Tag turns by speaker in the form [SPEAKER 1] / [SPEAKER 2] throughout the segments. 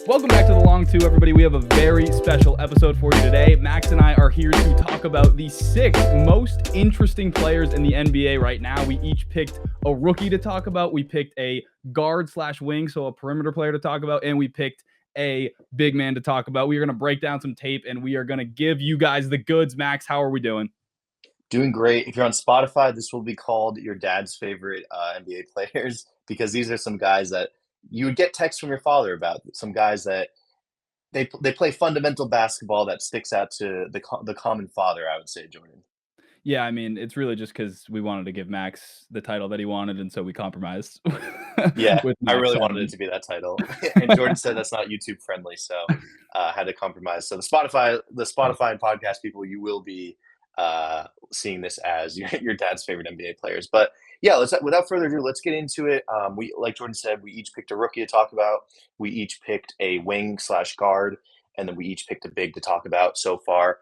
[SPEAKER 1] Welcome back to The Long Two, everybody. We have a very special episode for you today. Max and I are here to talk about the 6 most interesting players in the NBA right now. We each picked a rookie to talk about. We picked a guard/wing, so a perimeter player to talk about, and we picked a big man to talk about. We are going to break down some tape, and we are going to give you guys the goods. Max, how are we doing?
[SPEAKER 2] Doing great. If you're on Spotify, this will be called your dad's favorite NBA players because these are some guys that you would get texts from your father about. Some guys that they play fundamental basketball that sticks out to the common father, I would say, Jordan.
[SPEAKER 1] Yeah, I mean, it's really just because we wanted to give Max the title that he wanted, and so we compromised
[SPEAKER 2] Yeah,
[SPEAKER 1] with
[SPEAKER 2] I
[SPEAKER 1] Max
[SPEAKER 2] really wanted it
[SPEAKER 1] having.
[SPEAKER 2] to be that title, and Jordan said that's not YouTube friendly, so had to compromise. So the Spotify and podcast people, you will be seeing this as your dad's favorite NBA players. But yeah, without further ado, let's get into it. We, like Jordan said, we each picked a rookie to talk about. We each picked a wing/guard, and then we each picked a big to talk about so far.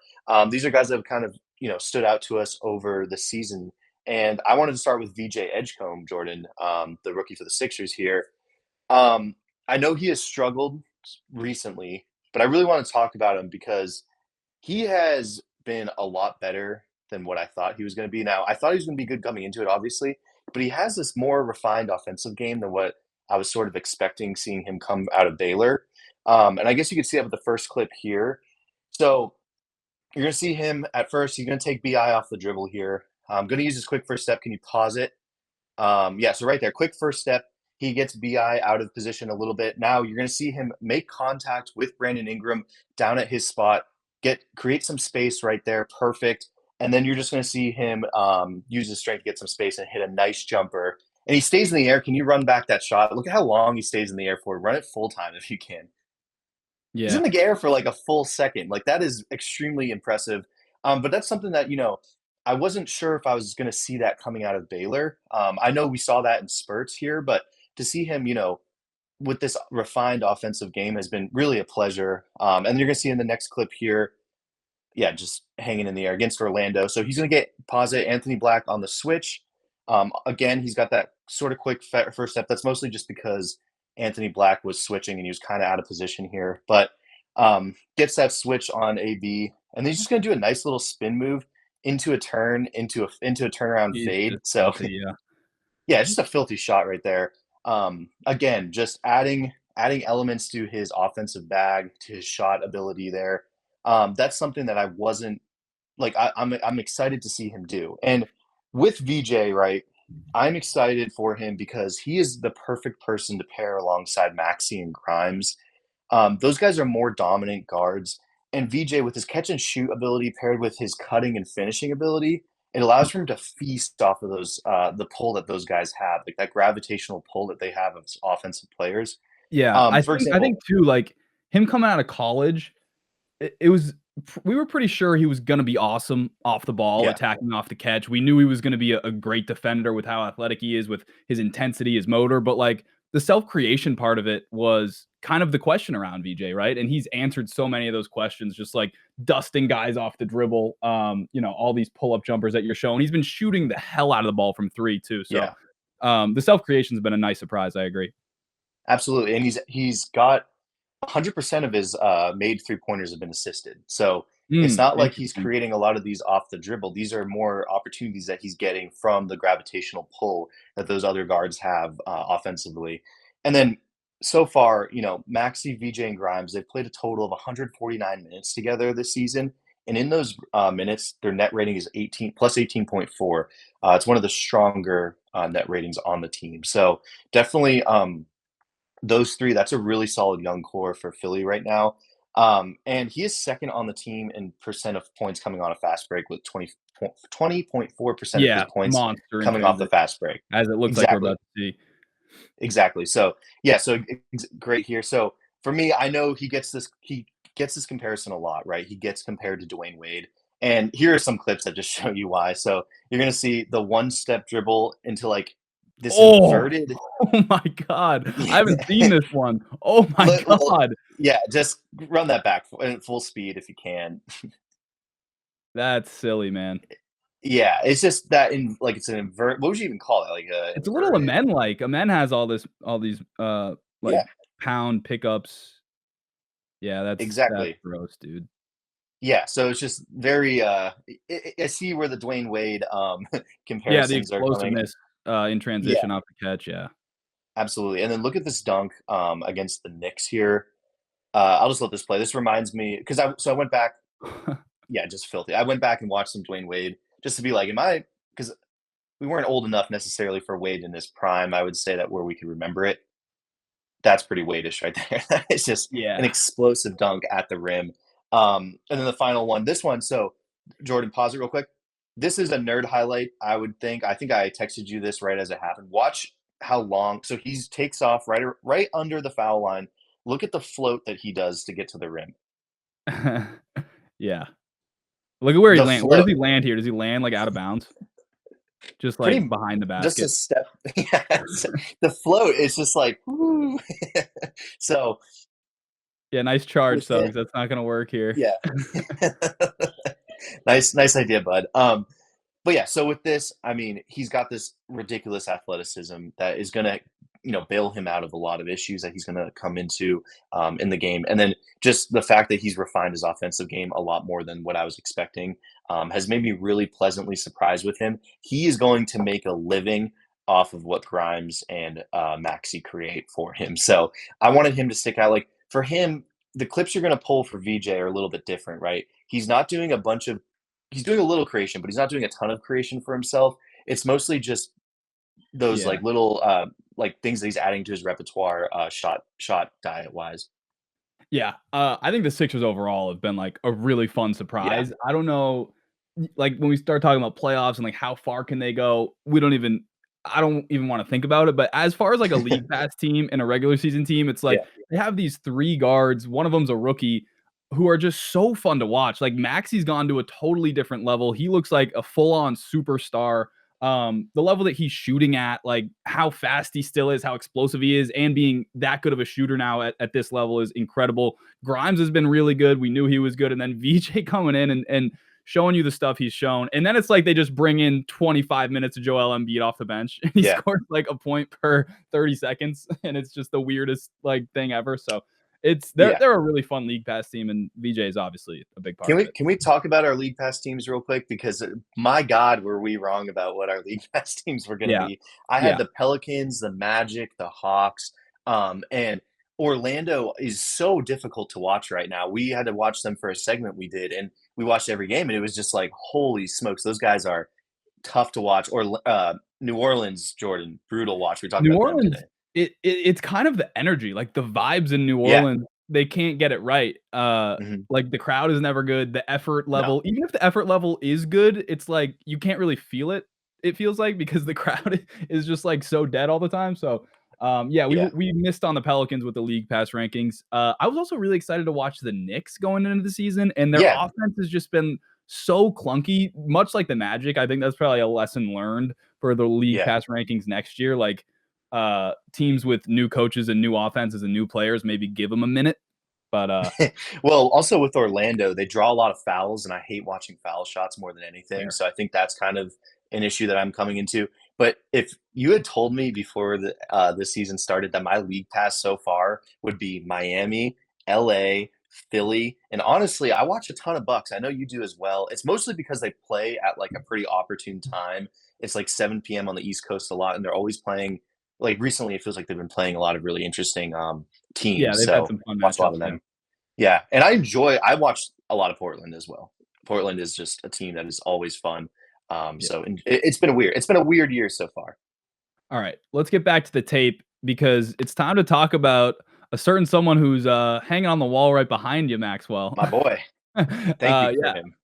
[SPEAKER 2] These are guys that have kind of stood out to us over the season. And I wanted to start with VJ Edgecombe, Jordan, the rookie for the Sixers here. I know he has struggled recently, but I really want to talk about him because he has been a lot better than what I thought he was going to be. Now, I thought he was going to be good coming into it, obviously, but he has this more refined offensive game than what I was sort of expecting seeing him come out of Baylor. And I guess you could see that with the first clip here. So you're going to see him at first. He's going to take BI off the dribble here. I'm going to use his quick first step. Can you pause it? Yeah, so right there, quick first step. He gets BI out of position a little bit. Now you're going to see him make contact with Brandon Ingram down at his spot, create some space right there, perfect. And then you're just going to see him use his strength to get some space and hit a nice jumper. And he stays in the air. Can you run back that shot? Look at how long he stays in the air for. Run it full time if you can. He's
[SPEAKER 1] Yeah.
[SPEAKER 2] in the air for like a full second. Like that is extremely impressive. But that's something that I wasn't sure if I was going to see that coming out of Baylor. I know we saw that in spurts here, but to see him, with this refined offensive game has been really a pleasure. And you're going to see in the next clip here, yeah, just hanging in the air against Orlando. So he's going to get Pazit Anthony Black on the switch. Again, he's got that sort of quick first step. That's mostly just because Anthony Black was switching and he was kind of out of position here. But gets that switch on AB, and then he's just going to do a nice little spin move into a turnaround
[SPEAKER 1] He's
[SPEAKER 2] fade.
[SPEAKER 1] just
[SPEAKER 2] So
[SPEAKER 1] filthy, yeah.
[SPEAKER 2] yeah, it's just a filthy shot right there. Again, just adding elements to his offensive bag, to his shot ability there. That's something that I wasn't like. I'm excited to see him do. And with VJ, right, I'm excited for him because he is the perfect person to pair alongside Maxey and Grimes. Those guys are more dominant guards, and VJ with his catch and shoot ability paired with his cutting and finishing ability, it allows for him to feast off of those the pull that those guys have, like that gravitational pull that they have as offensive players.
[SPEAKER 1] Yeah, I
[SPEAKER 2] For
[SPEAKER 1] think I
[SPEAKER 2] example,
[SPEAKER 1] think too, like, him coming out of college, it was we were pretty sure he was gonna be awesome off the ball,
[SPEAKER 2] yeah,
[SPEAKER 1] attacking off the catch. We knew he was gonna be a great defender with how athletic he is, with his intensity, his motor, but, like, the self-creation part of it was kind of the question around VJ, right? And he's answered so many of those questions, just, like, dusting guys off the dribble, all these pull-up jumpers that you're showing. He's been shooting the hell out of the ball from 3 too, so,
[SPEAKER 2] yeah,
[SPEAKER 1] the self-creation's been a nice surprise, I agree.
[SPEAKER 2] absolutely. And he's got 100% of his made three pointers have been assisted. So it's not like he's
[SPEAKER 1] Interesting.
[SPEAKER 2] creating a lot of these off the dribble. These are more opportunities that he's getting from the gravitational pull that those other guards have offensively. And then so far, Maxi, VJ, and Grimes, they've played a total of 149 minutes together this season. And in those minutes, their net rating is 18 plus 18.4. It's one of the stronger net ratings on the team. So definitely those three, that's a really solid young core for Philly right now. And he is second on the team in percent of points coming on a fast break with 20.4% of his
[SPEAKER 1] Yeah,
[SPEAKER 2] points
[SPEAKER 1] monster in
[SPEAKER 2] coming off the
[SPEAKER 1] transition,
[SPEAKER 2] fast break.
[SPEAKER 1] as it looks like we're
[SPEAKER 2] Exactly.
[SPEAKER 1] about to see.
[SPEAKER 2] Exactly. So yeah, so great here. So for me, I know he gets this comparison a lot, right? He gets compared to Dwayne Wade. And here are some clips that just show you why. So you're gonna see the one step dribble into like this
[SPEAKER 1] Oh!
[SPEAKER 2] inverted.
[SPEAKER 1] Oh my god. I haven't seen this one. Oh my
[SPEAKER 2] Li- li-
[SPEAKER 1] god.
[SPEAKER 2] yeah, just run that back at full speed if you can.
[SPEAKER 1] That's silly, man.
[SPEAKER 2] Yeah, it's just that it's an invert. What would you even call it? Like a
[SPEAKER 1] It's a little
[SPEAKER 2] inverted.
[SPEAKER 1] Amen like. Amen has all these, like,
[SPEAKER 2] Yeah,
[SPEAKER 1] pound pickups. Yeah, that's
[SPEAKER 2] Exactly.
[SPEAKER 1] gross, dude.
[SPEAKER 2] Yeah, so it's just very. I see where the Dwayne Wade
[SPEAKER 1] Yeah, the
[SPEAKER 2] comparisons are coming.
[SPEAKER 1] explosiveness, in
[SPEAKER 2] Yeah,
[SPEAKER 1] transition off the catch, yeah.
[SPEAKER 2] absolutely. And then look at this dunk against the Knicks here. I'll just let this play. This reminds me because I went back. Yeah, just filthy. I went back and watched some Dwayne Wade just to be like, am I? Because we weren't old enough necessarily for Wade in his prime. I would say that where we could remember it. That's pretty Wade-ish right there. It's just an
[SPEAKER 1] Yeah.
[SPEAKER 2] explosive dunk at the rim. And then the final one, this one. So, Jordan, pause it real quick. This is a nerd highlight, I would think. I think I texted you this right as it happened. Watch how long. So he takes off right under the foul line. Look at the float that he does to get to the rim.
[SPEAKER 1] Yeah. Look at where he
[SPEAKER 2] The
[SPEAKER 1] land where does
[SPEAKER 2] float,
[SPEAKER 1] he land here? Does he land, like, out of bounds? Just, like,
[SPEAKER 2] pretty
[SPEAKER 1] behind the
[SPEAKER 2] just a
[SPEAKER 1] basket?
[SPEAKER 2] step. Yes, the float is just like, woo. So
[SPEAKER 1] Yeah, nice charge,
[SPEAKER 2] with him,
[SPEAKER 1] Suggs, that's not gonna work here.
[SPEAKER 2] yeah. Nice idea, bud. But yeah, so with this, I mean, he's got this ridiculous athleticism that is gonna, bail him out of a lot of issues that he's gonna come into in the game. And then just the fact that he's refined his offensive game a lot more than what I was expecting has made me really pleasantly surprised with him. He is going to make a living off of what Grimes and Maxi create for him. So I wanted him to stick out. Like for him, the clips you're going to pull for VJ are a little bit different, right? He's not doing a bunch of he's doing a little creation, but he's not doing a ton of creation for himself. It's mostly just those
[SPEAKER 1] Yeah.
[SPEAKER 2] like little like things that he's adding to his repertoire shot diet wise.
[SPEAKER 1] Yeah, I think the Sixers overall have been, like, a really fun
[SPEAKER 2] Yeah.
[SPEAKER 1] surprise. I don't know, like, when we start talking about playoffs and, like, how far can they go, I don't even wanna think about it, but as far as, like, a league pass team and a regular season team, it's like
[SPEAKER 2] Yeah.
[SPEAKER 1] they have these 3 guards, one of them's a rookie, who are just so fun to watch. Like, Maxi's gone to a totally different level. He looks like a full-on superstar. The level that he's shooting at, like, how fast he still is, how explosive he is, and being that good of a shooter now at this level is incredible. Grimes has been really good. We knew he was good. And then VJ coming in and showing you the stuff he's shown. And then it's like they just bring in 25 minutes of Joel Embiid off the bench. And he
[SPEAKER 2] Yeah.
[SPEAKER 1] scores like a point per 30 seconds. And it's just the weirdest like thing ever. So
[SPEAKER 2] Yeah.
[SPEAKER 1] they're a really fun league pass team, and VJ is obviously a big part
[SPEAKER 2] Can
[SPEAKER 1] of
[SPEAKER 2] we
[SPEAKER 1] it.
[SPEAKER 2] can we talk about our league pass teams real quick? Because my God, were we wrong about what our league pass teams were going to
[SPEAKER 1] Yeah.
[SPEAKER 2] be? I had
[SPEAKER 1] Yeah.
[SPEAKER 2] the Pelicans, the Magic, the Hawks, and Orlando is so difficult to watch right now. We had to watch them for a segment we did, and we watched every game, and it was just like, holy smokes, those guys are tough to watch. Or New Orleans, Jordan, brutal watch. We talked
[SPEAKER 1] New
[SPEAKER 2] about them
[SPEAKER 1] Orleans,
[SPEAKER 2] today.
[SPEAKER 1] it's kind of the energy, like, the vibes in New
[SPEAKER 2] Yeah.
[SPEAKER 1] Orleans, they can't get it right.
[SPEAKER 2] Mhm.
[SPEAKER 1] Like, the crowd is never good, the effort
[SPEAKER 2] No.
[SPEAKER 1] level even if the effort level is good, it's like, you can't really feel it, it feels like, because the crowd is just, like, so dead all the time, so, yeah,
[SPEAKER 2] Yeah.
[SPEAKER 1] we missed on the Pelicans with the league pass rankings. I was also really excited to watch the Knicks going into the season, and their
[SPEAKER 2] Yeah.
[SPEAKER 1] offense has just been so clunky, much like the Magic. I think that's probably a lesson learned for the league
[SPEAKER 2] Yeah.
[SPEAKER 1] pass rankings next year, like, teams with new coaches and new offenses and new players, maybe give them a minute. But
[SPEAKER 2] Well, also with Orlando, they draw a lot of fouls, and I hate watching foul shots more than anything.
[SPEAKER 1] fair.
[SPEAKER 2] So I think that's kind of an issue that I'm coming into. But if you had told me before the season started that my league pass so far would be Miami, LA, Philly, and honestly, I watch a ton of Bucks. I know you do as well. It's mostly because they play at like a pretty opportune time. It's like 7 p.m. on the East Coast a lot, and they're always playing. Like recently, it feels like they've been playing a lot of really interesting
[SPEAKER 1] Yeah,
[SPEAKER 2] teams.
[SPEAKER 1] they've had
[SPEAKER 2] So
[SPEAKER 1] some fun
[SPEAKER 2] watch a lot
[SPEAKER 1] matchups,
[SPEAKER 2] of
[SPEAKER 1] yeah.
[SPEAKER 2] them. Yeah, and I watched a lot of Portland as well. Portland is just a team that is always fun.
[SPEAKER 1] Yeah.
[SPEAKER 2] So and it's been a weird year so far.
[SPEAKER 1] Alright, let's get back to the tape because it's time to talk about a certain someone who's, hanging on the wall right behind you, Maxwell.
[SPEAKER 2] My boy, thank you for
[SPEAKER 1] Yeah.
[SPEAKER 2] him.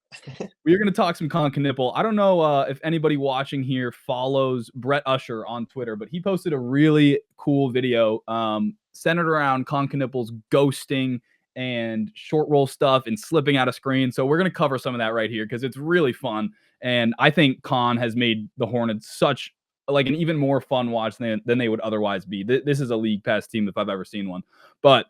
[SPEAKER 1] We're gonna talk some Con Knipple. I don't know if anybody watching here follows Brett Usher on Twitter, but he posted a really cool video centered around Con Knipple's ghosting and short roll stuff and slipping out of screen. So we're gonna cover some of that right here because it's really fun. And I think Con has made the Hornets such like an even more fun watch than they would otherwise be. This is a league pass team if I've ever seen one. But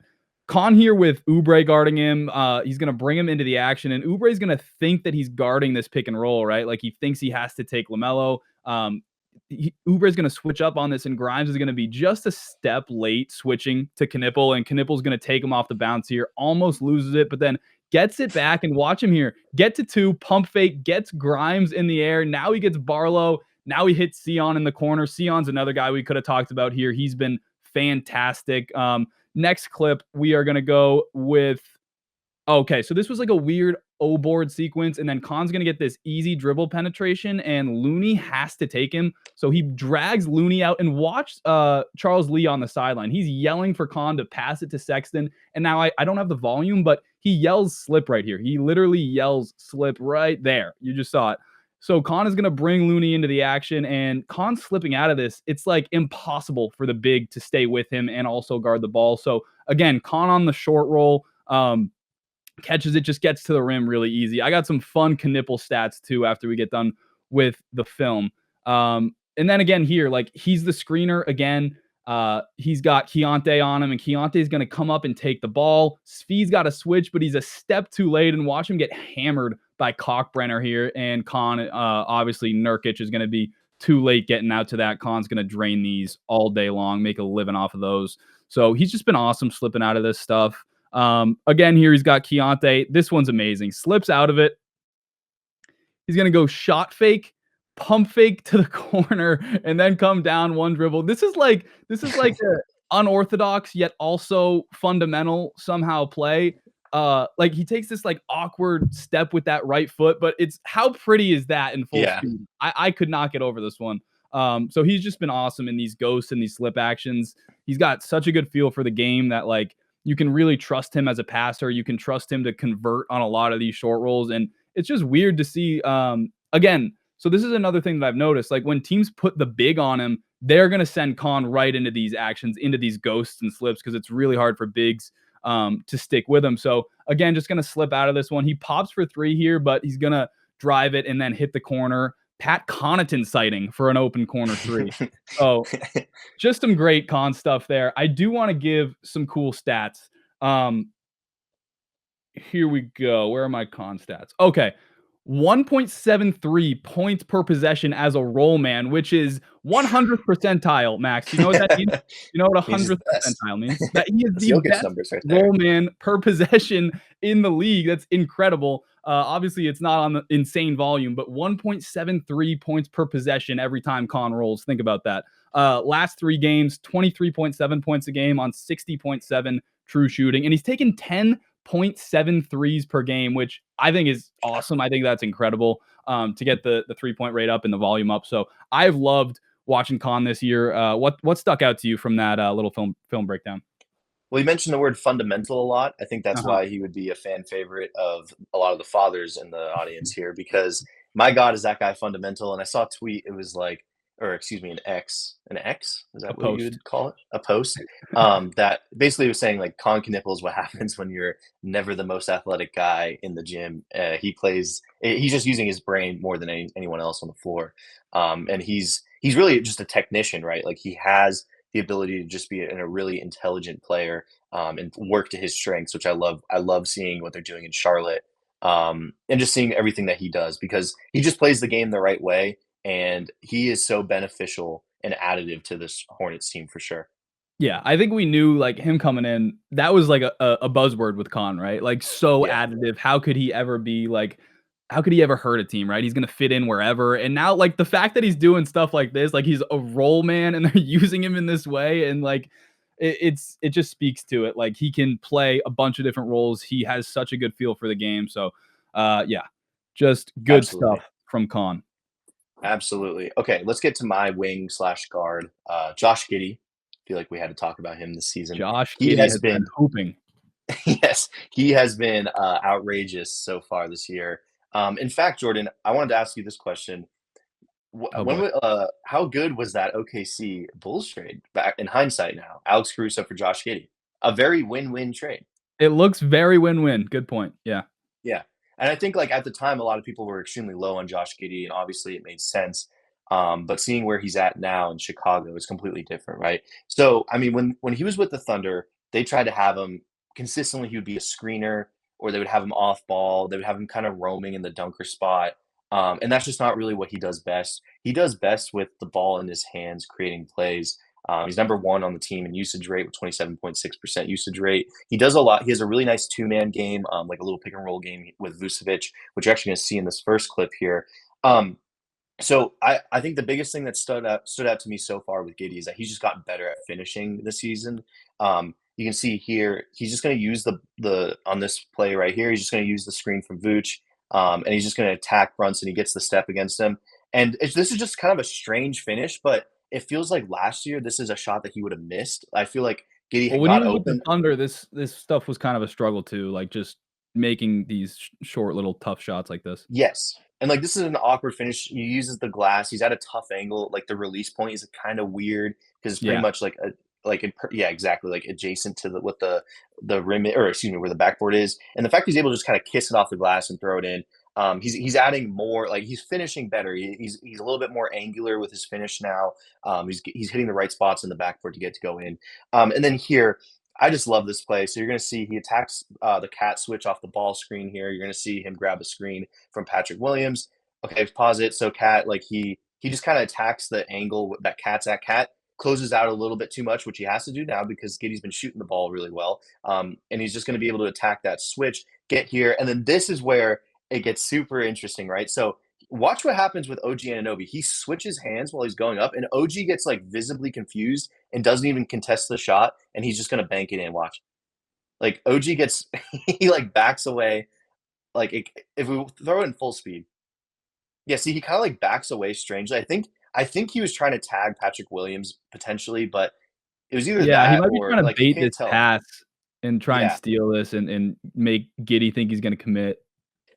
[SPEAKER 1] Con here with Oubre guarding him. He's going to bring him into the action, and Oubre's going to think that he's guarding this pick and roll, right? Like he thinks he has to take LaMelo. Oubre is going to switch up on this, and Grimes is going to be just a step late switching to Knippel, and Knippel's going to take him off the bounce here, almost loses it, but then gets it back, and watch him here. Get to 2, pump fake, gets Grimes in the air. Now he gets Barlow. Now he hits Sion in the corner. Sion's another guy we could have talked about here. He's been fantastic. Next clip, we are going to go with, okay, so this was like a weird O-board sequence, and then Khan's going to get this easy dribble penetration, and Looney has to take him. So he drags Looney out, and watch Charles Lee on the sideline. He's yelling for Khan to pass it to Sexton, and now I don't have the volume, but he yells slip right here. He literally yells slip right there. You just saw it. So Khan is going to bring Looney into the action, and Khan's slipping out of this. It's like impossible for the big to stay with him and also guard the ball. So again, Khan on the short roll, catches it, just gets to the rim really easy. I got some fun Knippel stats too after we get done with the film. And then again here, like he's the screener again. He's got Keontae on him, and Keontae is going to come up and take the ball. Svi's got a switch, but he's a step too late, and watch him get hammered by Kalkbrenner here. And Khan, obviously Nurkic is going to be too late getting out to that. Khan's going to drain these all day long, make a living off of those. So he's just been awesome slipping out of this stuff. Again, here he's got Keontae. This one's amazing. Slips out of it. He's going to go shot fake, pump fake to the corner, and then come down one dribble. This is like a unorthodox yet also fundamental somehow play. Like he takes this like awkward step with that right foot, but it's how pretty is that in full speed? I could not get over this one. So he's just been awesome in these ghosts and these slip actions. He's got such a good feel for the game that like you can really trust him as a passer. You can trust him to convert on a lot of these short rolls. And it's just weird to see, again, so this is another thing that I've noticed. Like when teams put the big on him, they're going to send Khan right into these actions, into these ghosts and slips, because it's really hard for bigs to stick with him. So again, just going to slip out of this one. He pops for 3 here, but he's going to drive it and then hit the corner. Pat Connaughton sighting for an open corner 3. So just some great Khan stuff there. I do want to give some cool stats. Here we go. Where are my Khan stats? Okay. 1.73 points per possession as a roll man, which is 100th percentile, Max. You know what that means? You know what 100th percentile means? That he is the best roll man per possession in the league. That's incredible. Obviously, it's not on the insane volume, but 1.73 points per possession every time Khan rolls. Think about that. Last 3 games, 23.7 points a game on 60.7 true shooting. And he's taken 10.7 threes per game, which I think is awesome. I think that's incredible to get the 3-point rate up and the volume up. So I've loved watching Khan this year. What stuck out to you from that little film breakdown?
[SPEAKER 2] Well, you mentioned the word fundamental a lot. I think that's why he would be a fan favorite of a lot of the fathers in the audience here, because my God, is that guy fundamental? And I saw a tweet. It was like, or excuse me, an X. Is that what you would call it? A post that basically was saying like Khan Knippel is what happens when you're never the most athletic guy in the gym. He's just using his brain more than anyone else on the floor. And he's really just a technician, right? Like he has the ability to just be a really intelligent player and work to his strengths, which I love. I love seeing what they're doing in Charlotte and just seeing everything that he does, because he just plays the game the right way. And he is so beneficial and additive to this Hornets team for sure.
[SPEAKER 1] Yeah, I think we knew like him coming in, that was like a buzzword with Khan, right? Like additive. How could he ever be like, how could he ever hurt a team, right? He's going to fit in wherever. And now like the fact that he's doing stuff like this, like he's a roll man and they're using him in this way. And like, it just speaks to it. Like he can play a bunch of different roles. He has such a good feel for the game. So yeah, just good stuff from Khan.
[SPEAKER 2] Absolutely. Okay, let's get to my wing / guard, Josh Giddy. I feel like we had to talk about him this season.
[SPEAKER 1] Josh Giddy has been hooping.
[SPEAKER 2] Yes, he has been outrageous so far this year. In fact, Jordan, I wanted to ask you this question. How good was that OKC Bulls trade back in hindsight now? Alex Caruso for Josh Giddy. A very win-win trade.
[SPEAKER 1] It looks very win-win. Good point. Yeah.
[SPEAKER 2] Yeah. And I think like at the time, a lot of people were extremely low on Josh Giddy, and obviously it made sense. But seeing where he's at now in Chicago is completely different, right? So, I mean, when he was with the Thunder, they tried to have him consistently. He would be a screener, or they would have him off ball. They would have him kind of roaming in the dunker spot. And that's just not really what he does best. He does best with the ball in his hands, creating plays. He's number one on the team in usage rate with 27.6% usage rate. He does a lot. He has a really nice two-man game, like a little pick and roll game with Vucevic, which you're actually going to see in this first clip here. So I think the biggest thing that stood out to me so far with Giddy is that he's just gotten better at finishing this season. You can see here he's just going to use the on this play right here. He's just going to use the screen from Vooch, and he's just going to attack Brunson. He gets the step against him, and this is just kind of a strange finish, but it feels like last year this is a shot that he would have missed. I feel like Giddy
[SPEAKER 1] Well,
[SPEAKER 2] had
[SPEAKER 1] when he
[SPEAKER 2] got
[SPEAKER 1] was with the
[SPEAKER 2] open.
[SPEAKER 1] Thunder, this stuff was kind of a struggle too, like just making these short little tough shots like this.
[SPEAKER 2] Yes. And, like, this is an awkward finish. He uses the glass. He's at a tough angle. Like, the release point is kind of weird because it's pretty
[SPEAKER 1] Yeah.
[SPEAKER 2] much like a yeah, exactly, like, adjacent to the rim or excuse me, where the backboard is. And the fact he's able to just kinda kiss it off the glass and throw it in, he's adding more like, he's finishing better. He's a little bit more angular with his finish now. He's hitting the right spots in the backboard to get to go in. And then here, I just love this play. So you're going to see he attacks the cat switch off the ball screen here. You're going to see him grab a screen from Patrick Williams. Okay, pause it. So cat, like he just kind of attacks the angle that cat's at. Cat closes out a little bit too much, which he has to do now because Giddy's been shooting the ball really well. And he's just going to be able to attack that switch, get here, and then this is where it gets super interesting, right? So watch what happens with OG Anunoby. He switches hands while he's going up, and OG gets like visibly confused and doesn't even contest the shot, and he's just gonna bank it in. Watch, like OG gets he like backs away, like if we throw it in full speed, yeah. See, he kind of like backs away strangely. I think he was trying to tag Patrick Williams potentially, but it was either
[SPEAKER 1] Yeah, he
[SPEAKER 2] that
[SPEAKER 1] might be
[SPEAKER 2] or
[SPEAKER 1] trying to
[SPEAKER 2] like you
[SPEAKER 1] bait
[SPEAKER 2] can't
[SPEAKER 1] this
[SPEAKER 2] tell.
[SPEAKER 1] pass and try and
[SPEAKER 2] Yeah.
[SPEAKER 1] steal this and make Giddy think he's gonna commit.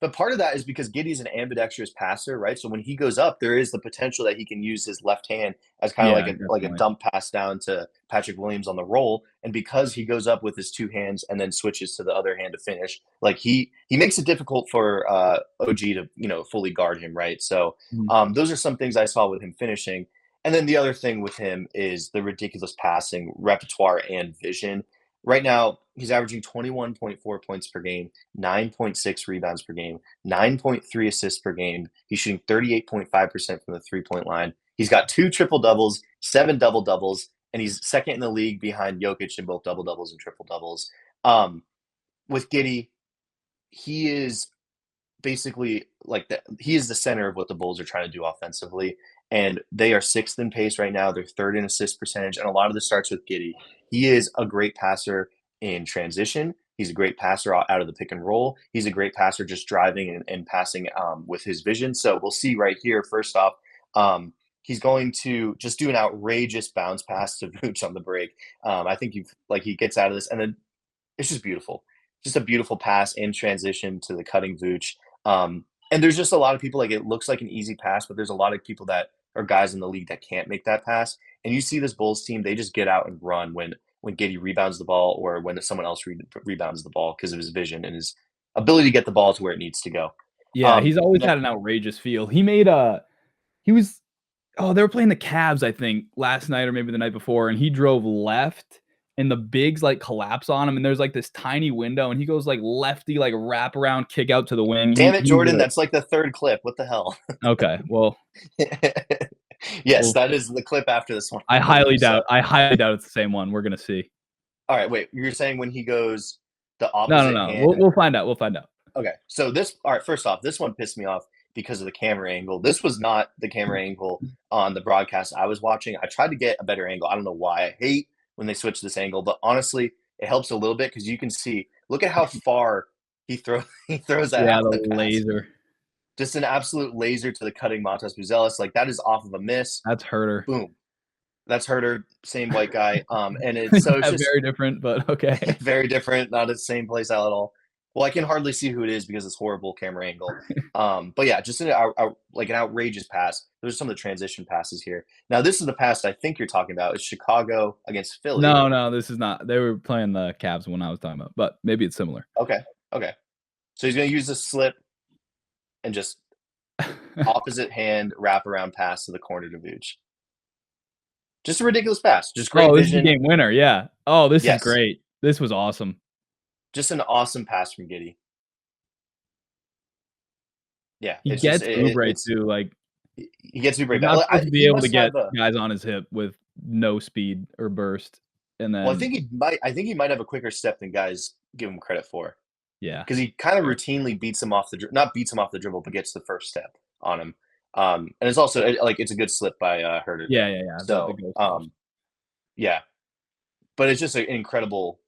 [SPEAKER 2] But part of that is because Giddy's an ambidextrous passer, right? So when he goes up, there is the potential that he can use his left hand as kind of
[SPEAKER 1] Yeah,
[SPEAKER 2] like a
[SPEAKER 1] definitely.
[SPEAKER 2] dump pass down to Patrick Williams on the roll. And because he goes up with his two hands and then switches to the other hand to finish, like he makes it difficult for OG to fully guard him, right? So
[SPEAKER 1] Mhm.
[SPEAKER 2] those are some things I saw with him finishing. And then the other thing with him is the ridiculous passing repertoire and vision. Right now, he's averaging 21.4 points per game, 9.6 rebounds per game, 9.3 assists per game. He's shooting 38.5% from the three-point line. He's got two triple doubles, seven double doubles, and he's second in the league behind Jokic in both double doubles and triple doubles. Um, with Giddy, he is basically he is the center of what the Bulls are trying to do offensively. And they are sixth in pace right now. They're third in assist percentage. And a lot of this starts with Giddy. He is a great passer in transition. He's a great passer out of the pick and roll. He's a great passer just driving and passing with his vision. So we'll see right here, first off, he's going to just do an outrageous bounce pass to Vooch on the break. I think he gets out of this, and then it's just beautiful. Just a beautiful pass in transition to the cutting Vooch. And there's just a lot of people, like, it looks like an easy pass, but there's a lot of people that are guys in the league that can't make that pass. And you see this Bulls team, they just get out and run when Giddy rebounds the ball or when someone else rebounds the ball because of his vision and his ability to get the ball to where it needs to go.
[SPEAKER 1] Yeah, he's always
[SPEAKER 2] Next,
[SPEAKER 1] had an outrageous feel. He made a he was oh, they were playing the Cavs, I think, last night or maybe the night before, and he drove left, and the bigs, like, collapse on him, and there's, like, this tiny window, and he goes, like, lefty, like, wraparound kick out to the wing.
[SPEAKER 2] damn it,
[SPEAKER 1] He
[SPEAKER 2] Jordan,
[SPEAKER 1] lit.
[SPEAKER 2] that's like the third clip. What the hell?
[SPEAKER 1] Okay, well,
[SPEAKER 2] Yes,
[SPEAKER 1] we'll
[SPEAKER 2] that is the clip after this one.
[SPEAKER 1] I highly
[SPEAKER 2] 100%.
[SPEAKER 1] doubt I highly doubt it's the same one. We're gonna see.
[SPEAKER 2] All right, wait. You're saying when he goes the
[SPEAKER 1] No, no,
[SPEAKER 2] opposite
[SPEAKER 1] no.
[SPEAKER 2] hand?
[SPEAKER 1] We'll find out. We'll find out.
[SPEAKER 2] Okay, so this. All right, first off, this one pissed me off because of the camera angle. This was not the camera angle on the broadcast I was watching. I tried to get a better angle. I don't know why. I hate when they switch this angle, but honestly, it helps a little bit because you can see. Look at how far he throws that
[SPEAKER 1] Yeah, the
[SPEAKER 2] outlet pass.
[SPEAKER 1] laser.
[SPEAKER 2] Just an absolute laser to the cutting Montas Buzelis. Like, that is off of a miss.
[SPEAKER 1] That's Herter.
[SPEAKER 2] Boom. That's Herter, same white guy. And it's
[SPEAKER 1] Yeah,
[SPEAKER 2] just
[SPEAKER 1] very different, but okay.
[SPEAKER 2] very different, not at the same place out at all. Well, I can hardly see who it is because it's horrible camera angle. But yeah, just like an outrageous pass. Those are some of the transition passes here. Now, this is the pass I think you're talking about. It's Chicago against Philly.
[SPEAKER 1] No, no, this is not. They were playing the Cavs when I was talking about, but maybe it's similar.
[SPEAKER 2] Okay, okay. So he's going to use the slip and just opposite hand wraparound pass to the corner to Vooch. Just a ridiculous pass. Just great
[SPEAKER 1] Oh, this is the
[SPEAKER 2] vision.
[SPEAKER 1] game winner, yeah. Oh, this is
[SPEAKER 2] Yes,
[SPEAKER 1] great. This was awesome.
[SPEAKER 2] just an awesome pass from Giddy. Yeah,
[SPEAKER 1] He
[SPEAKER 2] it's just
[SPEAKER 1] gets Oubre
[SPEAKER 2] it's
[SPEAKER 1] too. Like
[SPEAKER 2] he gets Oubre
[SPEAKER 1] he's
[SPEAKER 2] back.
[SPEAKER 1] not supposed to be
[SPEAKER 2] He
[SPEAKER 1] able to
[SPEAKER 2] must
[SPEAKER 1] get
[SPEAKER 2] have a
[SPEAKER 1] guys on his hip with no speed or burst. And
[SPEAKER 2] well.
[SPEAKER 1] then
[SPEAKER 2] I think he might have a quicker step than guys give him credit for
[SPEAKER 1] yeah,
[SPEAKER 2] because he kind of routinely beats him off not beats him off the dribble, but gets the first step on him. And it's also like it's a good slip by Herder
[SPEAKER 1] yeah,
[SPEAKER 2] there.
[SPEAKER 1] yeah, yeah. The
[SPEAKER 2] So
[SPEAKER 1] ghost stuff.
[SPEAKER 2] yeah, but it's just an incredible,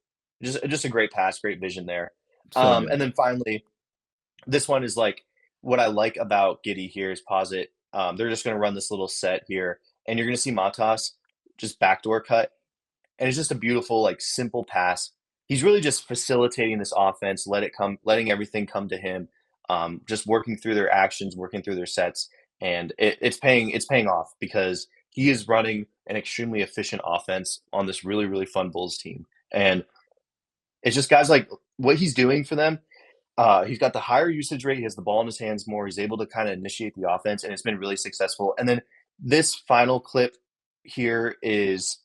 [SPEAKER 2] just a great pass, great vision there.
[SPEAKER 1] So good.
[SPEAKER 2] And then finally, this one is like what I like about Giddy here is posit. They're just going to run this little set here, and you're going to see Matas just backdoor cut, and it's just a beautiful, like simple pass. He's really just facilitating this offense, letting everything come to him, just working through their actions, working through their sets, and it's paying off because he is running an extremely efficient offense on this really really fun Bulls team, and it's just guys like what he's doing for them. He's got the higher usage rate. He has the ball in his hands more. He's able to kind of initiate the offense, and it's been really successful. And then this final clip here is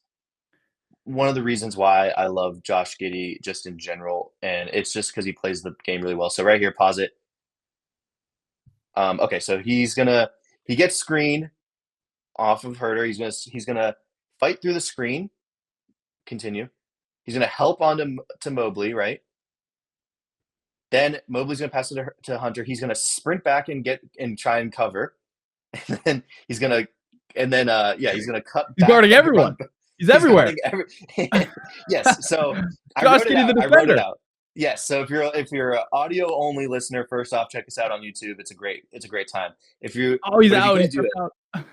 [SPEAKER 2] one of the reasons why I love Josh Giddy just in general, and it's just because he plays the game really well. So right here, pause it. Okay, so he gets screen off of Herder. He's gonna fight through the screen. Continue. He's gonna help on to Mobley, right? Then Mobley's gonna pass it to Hunter. He's gonna sprint back and try and cover. And then he's gonna cut
[SPEAKER 1] He's
[SPEAKER 2] back.
[SPEAKER 1] guarding everyone. He's everywhere.
[SPEAKER 2] Yes. So
[SPEAKER 1] Josh Giddy, the
[SPEAKER 2] I wrote it
[SPEAKER 1] defender.
[SPEAKER 2] out. Yes. So if you're an audio only listener, first off, check us out on YouTube. It's a great time.
[SPEAKER 1] He's
[SPEAKER 2] If you
[SPEAKER 1] out.
[SPEAKER 2] can't
[SPEAKER 1] He's
[SPEAKER 2] do it,
[SPEAKER 1] out.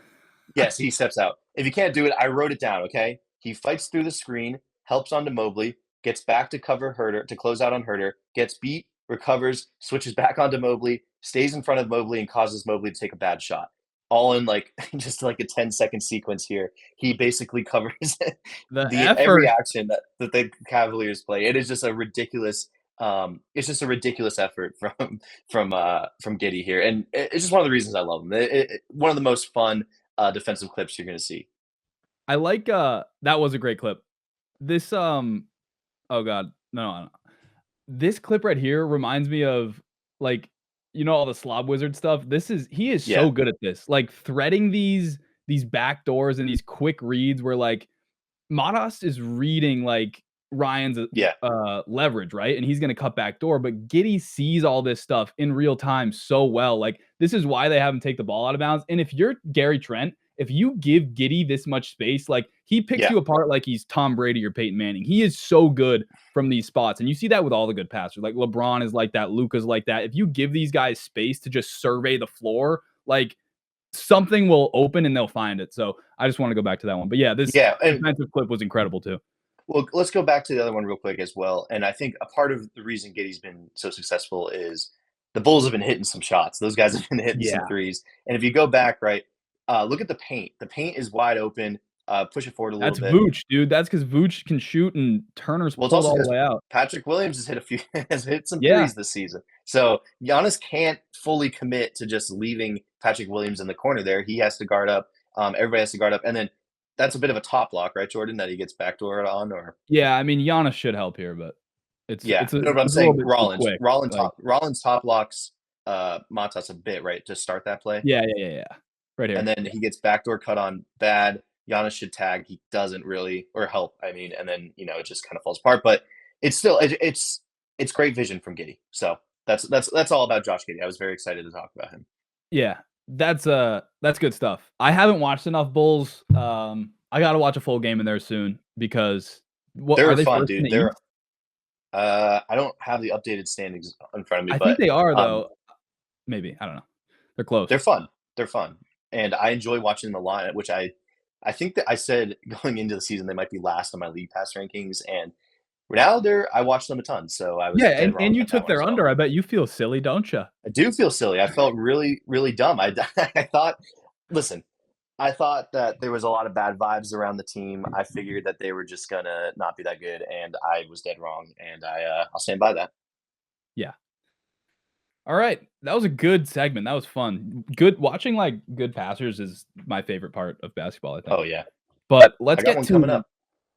[SPEAKER 2] yes, he steps out. If you can't do it, I wrote it down. Okay. He fights through the screen, helps onto Mobley, gets back to cover Herder to close out on Herder, gets beat, recovers, switches back onto Mobley, stays in front of Mobley, and causes Mobley to take a bad shot. All in like just like a 10-second sequence here. He basically covers every action that the Cavaliers play. It is just a ridiculous. It's just a ridiculous effort from Giddy here, and it's just one of the reasons I love him. One of the most fun defensive clips you're going to see.
[SPEAKER 1] I like that was a great clip. This oh god, no. This clip right here reminds me of like all the Slob Wizard stuff. He is so good at this. Like threading these back doors and these quick reads where like Matas is reading like Ryan's leverage, right? And he's going to cut back door, but Giddy sees all this stuff in real time so well. Like this is why they have him take the ball out of bounds. And if you're Gary Trent, if you give Giddy this much space, like he picks you apart like he's Tom Brady or Peyton Manning. He is so good from these spots. And you see that with all the good passers. Like LeBron is like that. Luka's like that. If you give these guys space to just survey the floor, like something will open and they'll find it. So I just want to go back to that one. But this defensive clip was incredible too.
[SPEAKER 2] Well, let's go back to the other one real quick as well. And I think a part of the reason Giddy's been so successful is the Bulls have been hitting some shots. Those guys have been hitting some threes. And if you go back, right, look at the paint. The paint is wide open. Push it forward a little bit.
[SPEAKER 1] That's Vooch, dude. That's because Vooch can shoot and Turner's pulled all the way out.
[SPEAKER 2] Patrick Williams has hit some threes this season. So Giannis can't fully commit to just leaving Patrick Williams in the corner there. He has to guard up. Everybody has to guard up. And then that's a bit of a top block, right, Jordan, that he gets backdoored on? Or
[SPEAKER 1] yeah, I mean Giannis should help here, but
[SPEAKER 2] I'm saying Rollins top blocks Matas a bit, right, to start that play.
[SPEAKER 1] Yeah. Right here.
[SPEAKER 2] And then he gets backdoor cut on bad. Giannis should tag. He doesn't really, or help. I mean, and then it just kind of falls apart. But it's still it's great vision from Giddy. So that's all about Josh Giddy. I was very excited to talk about him.
[SPEAKER 1] Yeah, that's good stuff. I haven't watched enough Bulls. I got to watch a full game in there soon because
[SPEAKER 2] they're fun, dude. I don't have the updated standings in front of me.
[SPEAKER 1] I think they are though. Maybe I don't know. They're close.
[SPEAKER 2] They're fun, and I enjoy watching the line, which I think that I said going into the season they might be last on my league pass rankings, and now I watched them a ton. So I was
[SPEAKER 1] and you took their under. I bet you feel silly, don't you?
[SPEAKER 2] I do feel silly. I felt really really dumb. I thought, listen, I thought that there was a lot of bad vibes around the team. I figured that they were just gonna not be that good, and I was dead wrong. And I'll stand by that.
[SPEAKER 1] Yeah. All right, that was a good segment. That was fun. Good watching like good passers is my favorite part of basketball, I think.
[SPEAKER 2] Oh yeah.
[SPEAKER 1] But let's get to
[SPEAKER 2] coming up.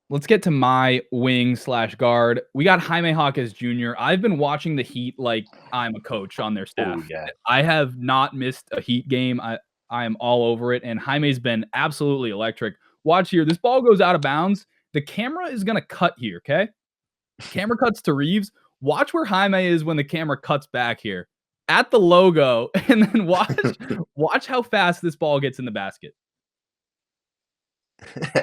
[SPEAKER 1] let's get to my wing/guard. We got Jaime Jaquez Jr. I've been watching the Heat like I'm a coach on their staff.
[SPEAKER 2] Oh, yeah.
[SPEAKER 1] I have not missed a Heat game. I am all over it, and Jaime's been absolutely electric. Watch here. This ball goes out of bounds. The camera is going to cut here, okay? Camera cuts to Reeves. Watch where Jaime is when the camera cuts back here. At the logo, and then watch how fast this ball gets in the basket.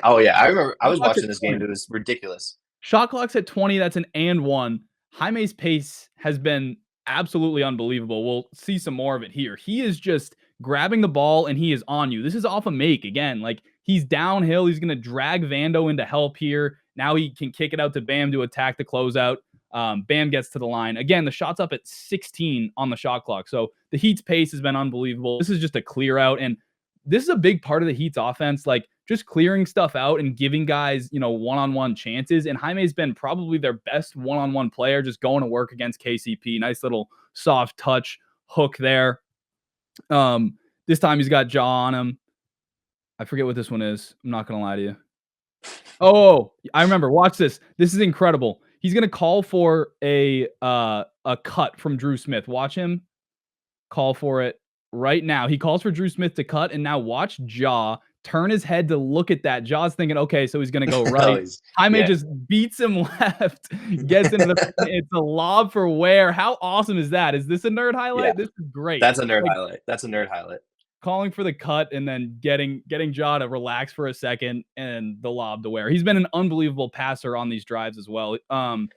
[SPEAKER 2] Oh, yeah. I remember I was watching this game. It was ridiculous.
[SPEAKER 1] Shot clock's at 20. That's an and one. Jaime's pace has been absolutely unbelievable. We'll see some more of it here. He is just grabbing the ball and he is on you. This is off a make again. Like he's downhill. He's going to drag Vando into help here. Now he can kick it out to Bam to attack the closeout. Bam gets to the line. Again, the shot's up at 16 on the shot clock. So the Heat's pace has been unbelievable. This is just a clear out. And this is a big part of the Heat's offense. Like just clearing stuff out and giving guys, one-on-one chances. And Jaime's been probably their best one-on-one player, just going to work against KCP. Nice little soft touch hook there. This time he's got jaw on him. I forget what this one is. I'm not going to lie to you. Oh, I remember. Watch this. This is incredible. He's going to call for a cut from Drew Smith. Watch him call for it right now. He calls for Drew Smith to cut, and now watch Ja turn his head to look at that. Ja's thinking, okay, so he's going to go right. Jaime just beats him left, gets into the – it's a lob for Ware. How awesome is that? Is this a nerd highlight? Yeah. This is great.
[SPEAKER 2] That's a nerd highlight. That's a nerd highlight.
[SPEAKER 1] Calling for the cut and then getting Ja to relax for a second and the lob to Ware. He's been an unbelievable passer on these drives as well. That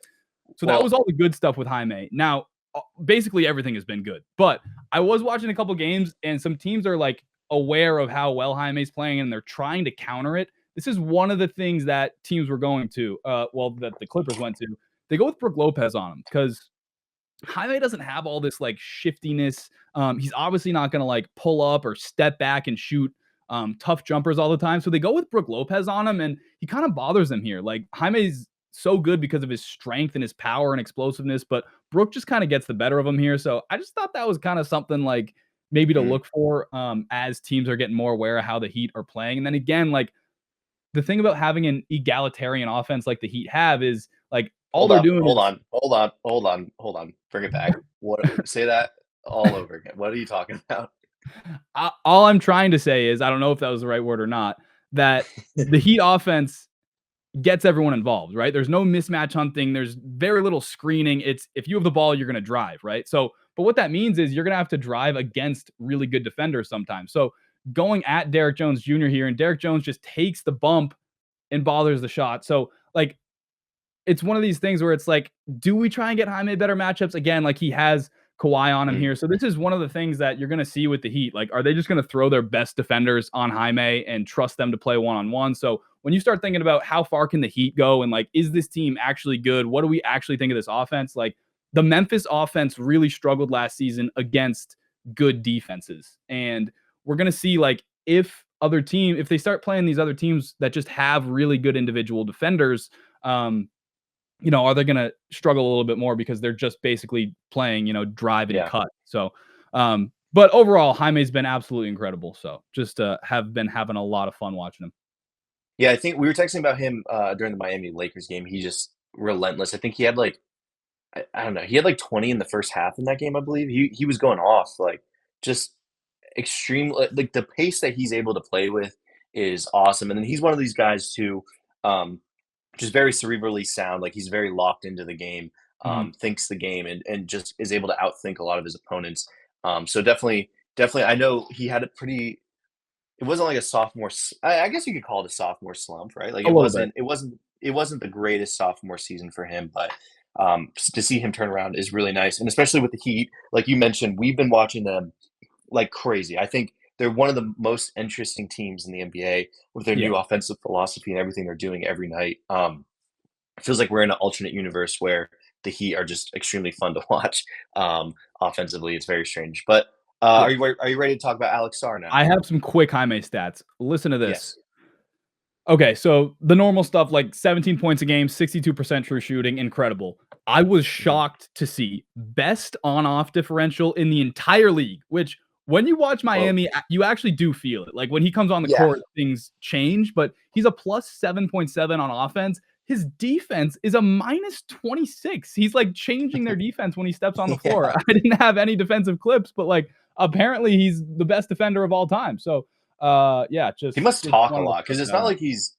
[SPEAKER 1] was all the good stuff with Jaime. Now, basically everything has been good. But I was watching a couple games and some teams are like aware of how well Jaime's playing and they're trying to counter it. This is one of the things that teams were going to, that the Clippers went to. They go with Brook Lopez on him because Jaime doesn't have all this like shiftiness. He's obviously not going to like pull up or step back and shoot tough jumpers all the time. So they go with Brook Lopez on him and he kind of bothers them here. Like Jaime's so good because of his strength and his power and explosiveness, but Brook just kind of gets the better of him here. So I just thought that was kind of something like maybe to look for as teams are getting more aware of how the Heat are playing. And then again, like the thing about having an egalitarian offense like the Heat have is like all they're doing.
[SPEAKER 2] Hold on. Bring it back. What? Say that all over again. What are you talking about?
[SPEAKER 1] All I'm trying to say is, I don't know if that was the right word or not, that the Heat offense gets everyone involved, right? There's no mismatch hunting. There's very little screening. It's if you have the ball, you're going to drive, right? So, but what that means is you're going to have to drive against really good defenders sometimes. So going at Derrick Jones Jr. here, and Derrick Jones just takes the bump and bothers the shot. So like, it's one of these things where it's like, do we try and get Jaime better matchups? Again, like he has Kawhi on him here. So this is one of the things that you're going to see with the Heat. Like, are they just going to throw their best defenders on Jaime and trust them to play one-on-one? So when you start thinking about how far can the Heat go and like, is this team actually good? What do we actually think of this offense? Like the Memphis offense really struggled last season against good defenses. And we're going to see like if they start playing these other teams that just have really good individual defenders, are they going to struggle a little bit more because they're just basically playing, drive and cut. So, but overall, Jaime's been absolutely incredible. So just have been having a lot of fun watching him.
[SPEAKER 2] Yeah, I think we were texting about him during the Miami Lakers game. He's just relentless. I think he had like, I don't know, he had like 20 in the first half in that game, I believe. He was going off, like just extreme, like the pace that he's able to play with is awesome. And then he's one of these guys too, just very cerebrally sound, like he's very locked into the game, thinks the game and just is able to outthink a lot of his opponents. So definitely, I know he had it wasn't like a sophomore. I guess you could call it a sophomore slump, right? Like it wasn't the greatest sophomore season for him, but to see him turn around is really nice. And especially with the Heat, like you mentioned, we've been watching them like crazy. I think they're one of the most interesting teams in the NBA with their new offensive philosophy and everything they're doing every night. It feels like we're in an alternate universe where the Heat are just extremely fun to watch offensively. It's very strange. But are you ready to talk about Alex Sarr now?
[SPEAKER 1] I have some quick Jaime stats. Listen to this. Yes. Okay, so the normal stuff like 17 points a game, 62% true shooting, incredible. I was shocked to see best on-off differential in the entire league, which when you watch Miami, you actually do feel it. Like when he comes on the court, things change, but he's a plus 7.7 on offense. His defense is a minus 26. He's like changing their defense when he steps on the floor. I didn't have any defensive clips, but like apparently he's the best defender of all time. So
[SPEAKER 2] he must talk a lot because it's not like he's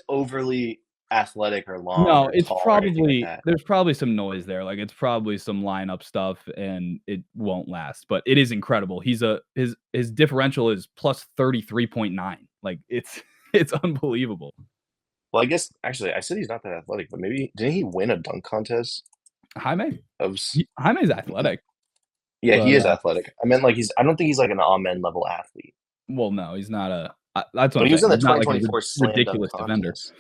[SPEAKER 2] overly athletic or long.
[SPEAKER 1] No,
[SPEAKER 2] or
[SPEAKER 1] it's
[SPEAKER 2] tall
[SPEAKER 1] probably
[SPEAKER 2] like
[SPEAKER 1] there's probably some noise there. Like it's probably some lineup stuff and it won't last. But it is incredible. He's his differential is plus 33.9. Like it's unbelievable.
[SPEAKER 2] Well, I guess actually I said he's not that athletic, but maybe didn't he win a dunk contest?
[SPEAKER 1] Jaime's athletic.
[SPEAKER 2] Yeah, he is athletic. I meant like I don't think he's like an Amen level athlete.
[SPEAKER 1] Well, no, he's not that's what
[SPEAKER 2] he was in the 2024
[SPEAKER 1] like
[SPEAKER 2] Slam
[SPEAKER 1] ridiculous
[SPEAKER 2] Dunk
[SPEAKER 1] defender.
[SPEAKER 2] Contest.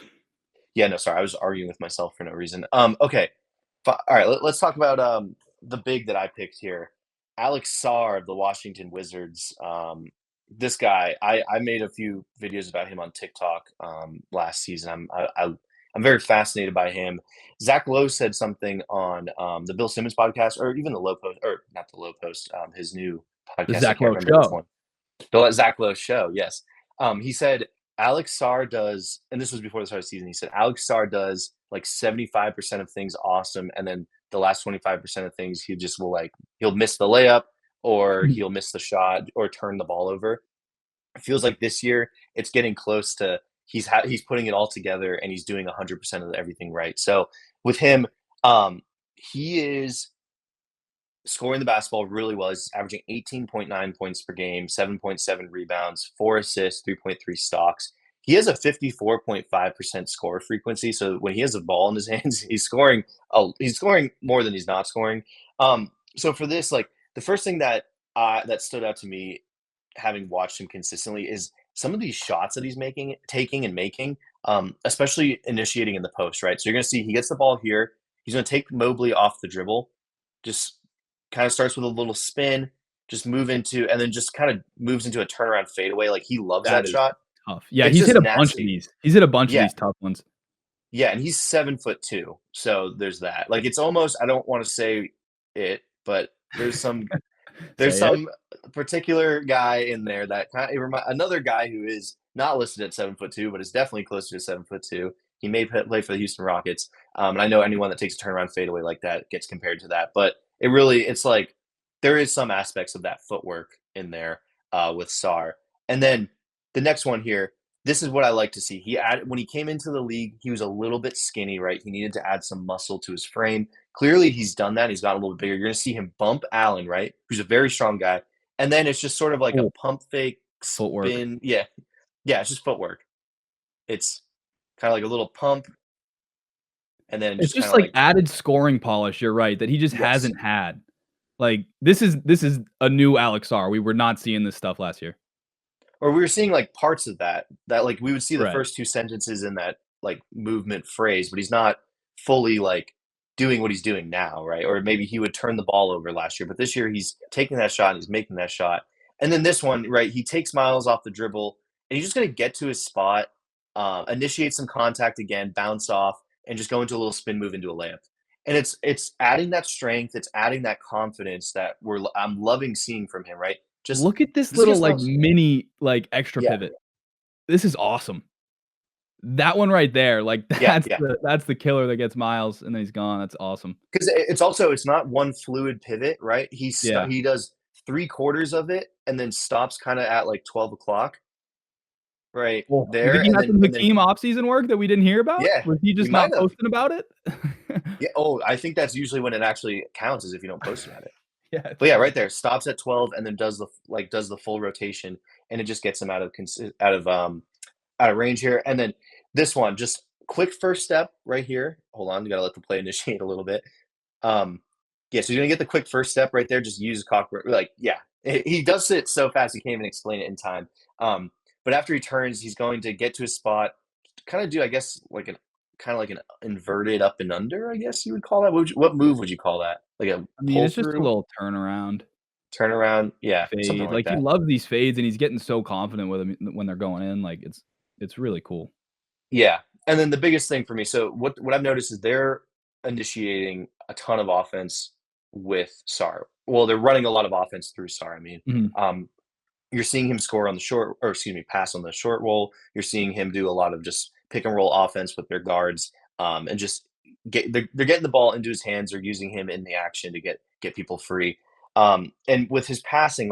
[SPEAKER 2] Yeah, no, sorry, I was arguing with myself for no reason. Okay, all right, let's talk about the big that I picked here, Alex Sarr of the Washington Wizards. This guy, I made a few videos about him on TikTok last season. I'm very fascinated by him. Zach Lowe said something on the Bill Simmons podcast, or even the Low Post, or not the Low Post, his new podcast.
[SPEAKER 1] The Zach Lowe Show.
[SPEAKER 2] The Zach Lowe Show, yes. He said Alex Sarr does, and this was before the start of the season, he said Alex Sarr does like 75% of things awesome, and then the last 25% of things he'll miss the layup, or he'll miss the shot, or turn the ball over. It feels like this year it's getting close to he's putting it all together and he's doing 100% of everything right. So with him, he is scoring the basketball really well. He's averaging 18.9 points per game, 7.7 rebounds, 4 assists, 3.3 stocks. He has a 54.5% score frequency. So when he has a ball in his hands, he's scoring more than he's not scoring. So for this, like the first thing that stood out to me, having watched him consistently, is some of these shots that he's taking and making, especially initiating in the post, right? So you're going to see he gets the ball here. He's going to take Mobley off the dribble, just kind of starts with a little spin, just and then just kind of moves into a turnaround fadeaway. Like he loves that shot.
[SPEAKER 1] Tough. Yeah, he's hit a bunch of these. He's hit a bunch of these tough ones.
[SPEAKER 2] Yeah, and he's 7'2", so there's that. Like it's almost, I don't want to say it, but there's some particular guy in there that another guy who is not listed at 7'2", but is definitely closer to 7'2". He may play for the Houston Rockets, and I know anyone that takes a turnaround fadeaway like that gets compared to that. But it's like there is some aspects of that footwork in there with Sarr. And then the next one here, this is what I like to see. When he came into the league, he was a little bit skinny, right? He needed to add some muscle to his frame. Clearly, he's done that. He's got a little bit bigger. You're going to see him bump Allen, right? Who's a very strong guy. And then it's just sort of like a pump fake
[SPEAKER 1] footwork.
[SPEAKER 2] Spin. Yeah, it's just footwork. It's kind of like a little pump. And then
[SPEAKER 1] it's just like added scoring polish. You're right, that he just hasn't had. Like this is a new Alex Sarr. We were not seeing this stuff last year.
[SPEAKER 2] Or we were seeing like parts of that like we would see the first two sentences in that like movement phrase, but he's not fully like doing what he's doing now, right? Or maybe he would turn the ball over last year, but this year he's taking that shot and he's making that shot. And then this one, right, he takes Miles off the dribble and he's just going to get to his spot, initiate some contact again, bounce off, and just go into a little spin move into a layup. And it's adding that strength, it's adding that confidence that I'm loving seeing from him, right? Just
[SPEAKER 1] look at this little like mini like extra pivot. This is awesome. That one right there, like that's the killer that gets Miles and then he's gone. That's awesome.
[SPEAKER 2] Because it's not one fluid pivot, right? He does 3/4 of it and then stops kind of at like 12 o'clock. Right there.
[SPEAKER 1] You think he had some Hakeem offseason work that we didn't hear about?
[SPEAKER 2] Yeah.
[SPEAKER 1] Was he just not posting about it?
[SPEAKER 2] Yeah. Oh, I think that's usually when it actually counts, is if you don't post about it.
[SPEAKER 1] Yeah.
[SPEAKER 2] But yeah, right there, stops at 12 and then does the full rotation, and it just gets him out of range here. And then this one, just quick first step right here. Hold on, you gotta let the play initiate a little bit. So you're gonna get the quick first step right there. Just use cockroach. He does it so fast you can't even explain it in time. But after he turns, he's going to get to his spot, kind of do, I guess, like an inverted up and under, I guess you would call that. What move would you call that?
[SPEAKER 1] It's just a little turnaround.
[SPEAKER 2] Yeah.
[SPEAKER 1] Fade. Like he loves these fades and he's getting so confident with them when they're going in. Like it's really cool.
[SPEAKER 2] Yeah. And then the biggest thing for me, so what I've noticed is they're initiating a ton of offense with Sarr. Well, they're running a lot of offense through Sarr. I mean,
[SPEAKER 1] Mhm.
[SPEAKER 2] you're seeing him score on the short, or excuse me, pass on the short roll. You're seeing him do a lot of just pick and roll offense with their guards, and just they're getting the ball into his hands. They're using him in the action to get people free. And with his passing,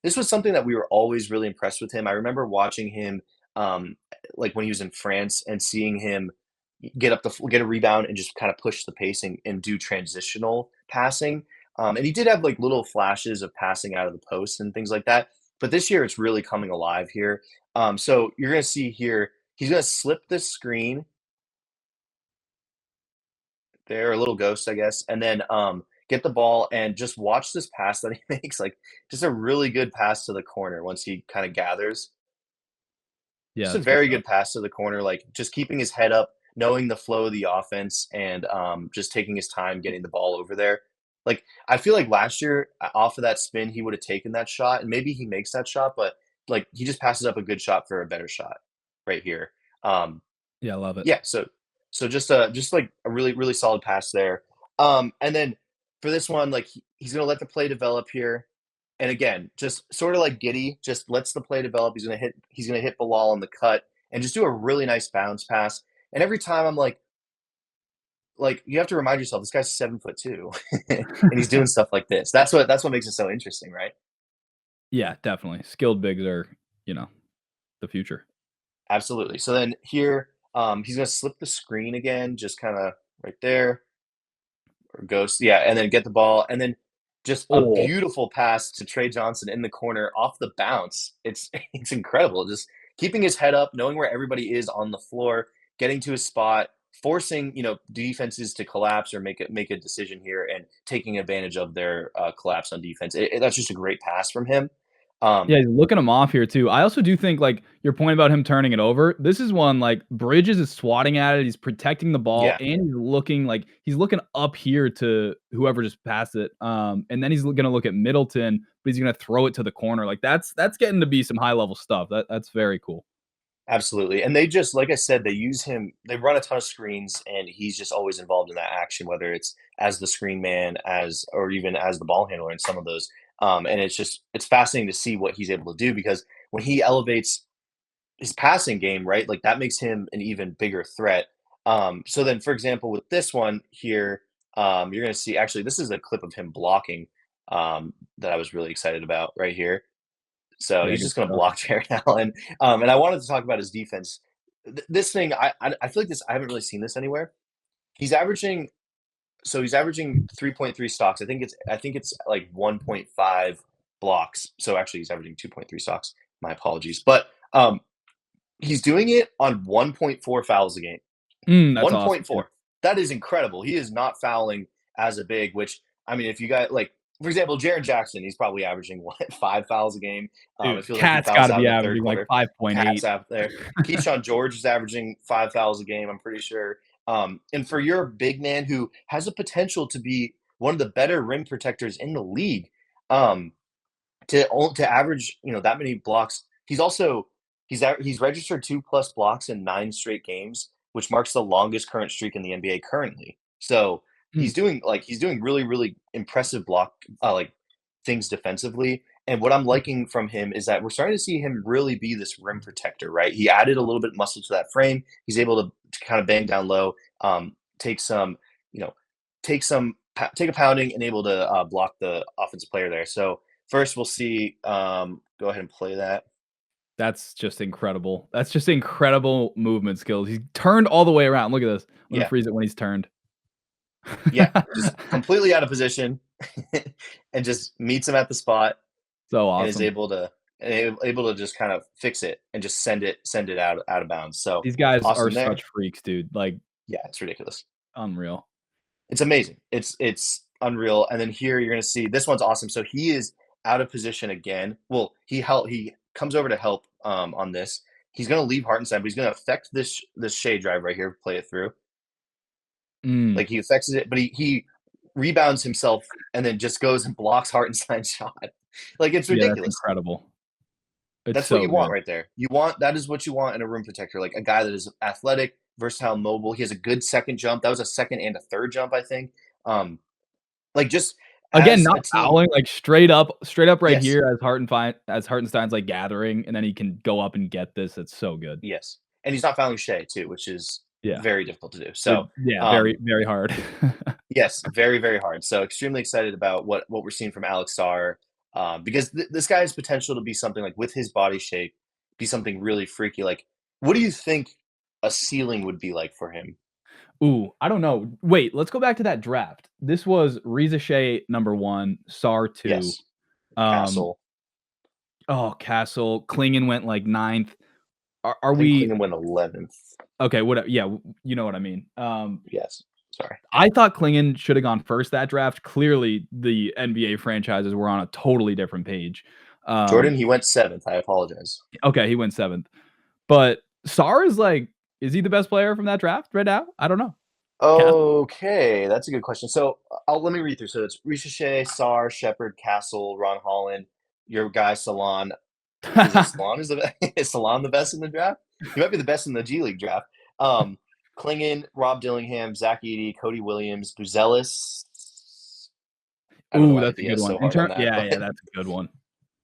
[SPEAKER 2] this was something that we were always really impressed with him. I remember watching him, like when he was in France, and seeing him get a rebound and just kind of push the pacing and do transitional passing. And he did have like little flashes of passing out of the post and things like that. But this year, it's really coming alive here. So you're going to see here, he's going to slip this screen there, a little ghost, I guess, and then get the ball and just watch this pass that he makes. Like, just a really good pass to the corner once he kind of gathers.
[SPEAKER 1] Yeah,
[SPEAKER 2] Just a
[SPEAKER 1] that's good
[SPEAKER 2] very
[SPEAKER 1] stuff.
[SPEAKER 2] good pass to the corner, like just keeping his head up, knowing the flow of the offense, and just taking his time getting the ball over there. Like, I feel like last year, off of that spin, he would have taken that shot, and maybe he makes that shot, but like he just passes up a good shot for a better shot right here. Um,
[SPEAKER 1] Yeah, I love it.
[SPEAKER 2] yeah, so just like a really really solid pass there. And then for this one, like he's gonna let the play develop here. And again, just sort of like Giddy, just lets the play develop. He's gonna hit Bilal on the cut and just do a really nice bounce pass. And every time I'm like you have to remind yourself this guy's 7'2", and he's doing stuff like this. That's what makes it so interesting, right?
[SPEAKER 1] Yeah, definitely. Skilled bigs are, you know, the future.
[SPEAKER 2] Absolutely. So then here, he's gonna slip the screen again, just kind of right there, or ghost, yeah, and then get the ball, and then just a
[SPEAKER 1] Oh,
[SPEAKER 2] beautiful pass to Trey Johnson in the corner off the bounce. It's it's incredible. Just keeping his head up, knowing where everybody is on the floor, getting to his spot, forcing defenses to collapse or make a decision here, and taking advantage of their collapse on defense. That's just a great pass from him.
[SPEAKER 1] yeah,
[SPEAKER 2] Um,
[SPEAKER 1] he's looking him off here too. I also do think, like, your point about him turning it over, this is one, like, Bridges is swatting at it, he's protecting the ball,
[SPEAKER 2] yeah,
[SPEAKER 1] and he's looking up here to whoever just passed it, and then he's gonna look at Middleton, but he's gonna throw it to the corner, like, that's getting to be some high level stuff. That's very cool.
[SPEAKER 2] absolutely. And they just, like I said, they use him, they run a ton of screens, and he's just always involved in that action, whether it's as the screen man, as or even as the ball handler in some of those. And it's fascinating to see what he's able to do, because when he elevates his passing game, right, like that makes him an even bigger threat. So then, for example, with this one here, you're going to see, actually, this is a clip of him blocking, that I was really excited about right here. So
[SPEAKER 1] Yeah,
[SPEAKER 2] he's
[SPEAKER 1] good
[SPEAKER 2] just going to
[SPEAKER 1] stuff.
[SPEAKER 2] block Jared Allen. And I wanted to talk about his defense. This thing, I feel like this. I haven't really seen this anywhere. He's averaging, he's averaging 3.3 stocks. I think it's like 1.5 blocks. So actually, he's averaging 2.3 stocks. My apologies, but he's doing it on 1.4 fouls a game.
[SPEAKER 1] That's awesome too.
[SPEAKER 2] 1.4. That is incredible. He is not fouling as a big, which, I mean, if you got like, for example, Jaren Jackson, he's probably averaging what, 5 fouls a game. It
[SPEAKER 1] Dude,
[SPEAKER 2] feels like he
[SPEAKER 1] Cat's
[SPEAKER 2] fouls
[SPEAKER 1] gotta
[SPEAKER 2] out in
[SPEAKER 1] be
[SPEAKER 2] the third
[SPEAKER 1] averaging, like,
[SPEAKER 2] quarter. Cats
[SPEAKER 1] 5.8.
[SPEAKER 2] out there. Keyshawn George is averaging 5 fouls a game, I'm pretty sure. And for your big man who has a potential to be one of the better rim protectors in the league, um, to average that many blocks. He's registered 2+ blocks in 9 straight games, which marks the longest current streak in the NBA currently. So
[SPEAKER 1] Mm,
[SPEAKER 2] he's doing really really impressive block, like, things defensively. And what I'm liking from him is that we're starting to see him really be this rim protector. Right, he added a little bit of muscle to that frame. He's able to kind of bang down low, take some you know take a pounding, and able to block the offensive player there. So first, we'll see. Go ahead and play that.
[SPEAKER 1] that's just incredible. That's just incredible movement skills. He's turned all the way around. Look at this. I'm gonna
[SPEAKER 2] Yeah,
[SPEAKER 1] freeze it when he's turned.
[SPEAKER 2] yeah, just completely out of position, and just meets him at the spot,
[SPEAKER 1] So
[SPEAKER 2] and is
[SPEAKER 1] awesome.
[SPEAKER 2] able to just kind of fix it and just send it out of bounds. So
[SPEAKER 1] These guys are
[SPEAKER 2] awesome
[SPEAKER 1] such
[SPEAKER 2] there.
[SPEAKER 1] freaks, dude, like,
[SPEAKER 2] Yeah, it's ridiculous.
[SPEAKER 1] unreal.
[SPEAKER 2] It's amazing. It's unreal. And then here you're gonna see this one's awesome. So he is out of position again. Well, he comes over to help on this. He's gonna leave Hartenstein, but he's gonna affect this shade drive right here, play it through.
[SPEAKER 1] Mm,
[SPEAKER 2] Like, he affects it, but he rebounds himself and then just goes and blocks Hartenstein's shot. Like, it's
[SPEAKER 1] yeah, that's
[SPEAKER 2] ridiculous.
[SPEAKER 1] incredible. It's
[SPEAKER 2] That's what
[SPEAKER 1] so
[SPEAKER 2] you want
[SPEAKER 1] good.
[SPEAKER 2] right there. That is what you want in a rim protector, like a guy that is athletic, versatile, mobile. He has a good second jump. That was a second and a third jump, I think. Um, Like just
[SPEAKER 1] Again,
[SPEAKER 2] as a
[SPEAKER 1] not
[SPEAKER 2] team.
[SPEAKER 1] fouling, like straight up right
[SPEAKER 2] Yes.
[SPEAKER 1] here as Hartenstein's like gathering, and then he can go up and get this. It's so good.
[SPEAKER 2] Yes. And he's not fouling Shea too, which is
[SPEAKER 1] Yeah.
[SPEAKER 2] very difficult to do. So,
[SPEAKER 1] Yeah, very, very hard.
[SPEAKER 2] yes, very, very hard. So extremely excited about what we're seeing from Alex Sarr, because this guy has potential to be something like with his body shape, be something really freaky. Like, what do you think a ceiling would be like for him?
[SPEAKER 1] Ooh, I don't know. Wait, let's go back to that draft. This was Riza Shea number 1, Sarr 2.
[SPEAKER 2] Yes,
[SPEAKER 1] Um,
[SPEAKER 2] Castle.
[SPEAKER 1] Castle, Klingon went like 9th. Are
[SPEAKER 2] I think
[SPEAKER 1] we
[SPEAKER 2] Klingon went 11th.
[SPEAKER 1] okay? What? Yeah, you know what I mean.
[SPEAKER 2] Yes, sorry.
[SPEAKER 1] I thought Klingon should have gone first that draft. Clearly, the NBA franchises were on a totally different page.
[SPEAKER 2] Jordan, he went 7th. I apologize.
[SPEAKER 1] Okay, he went 7th. But Sarr is like, is he the best player from that draft right now? I don't know.
[SPEAKER 2] Okay, that's a good question. So let me read through. So it's Ricochet, Sarr, Shepard, Castle, Ron Holland, your guy Salon. Is it Salon? Is Salon the best in the draft? He might be the best in the G League draft. Klingon, Rob Dillingham, Zach Eady, Cody Williams, Buzelis. I don't know
[SPEAKER 1] Ooh,
[SPEAKER 2] why
[SPEAKER 1] that's a good one.
[SPEAKER 2] so hard on that.
[SPEAKER 1] Yeah, that's a good one.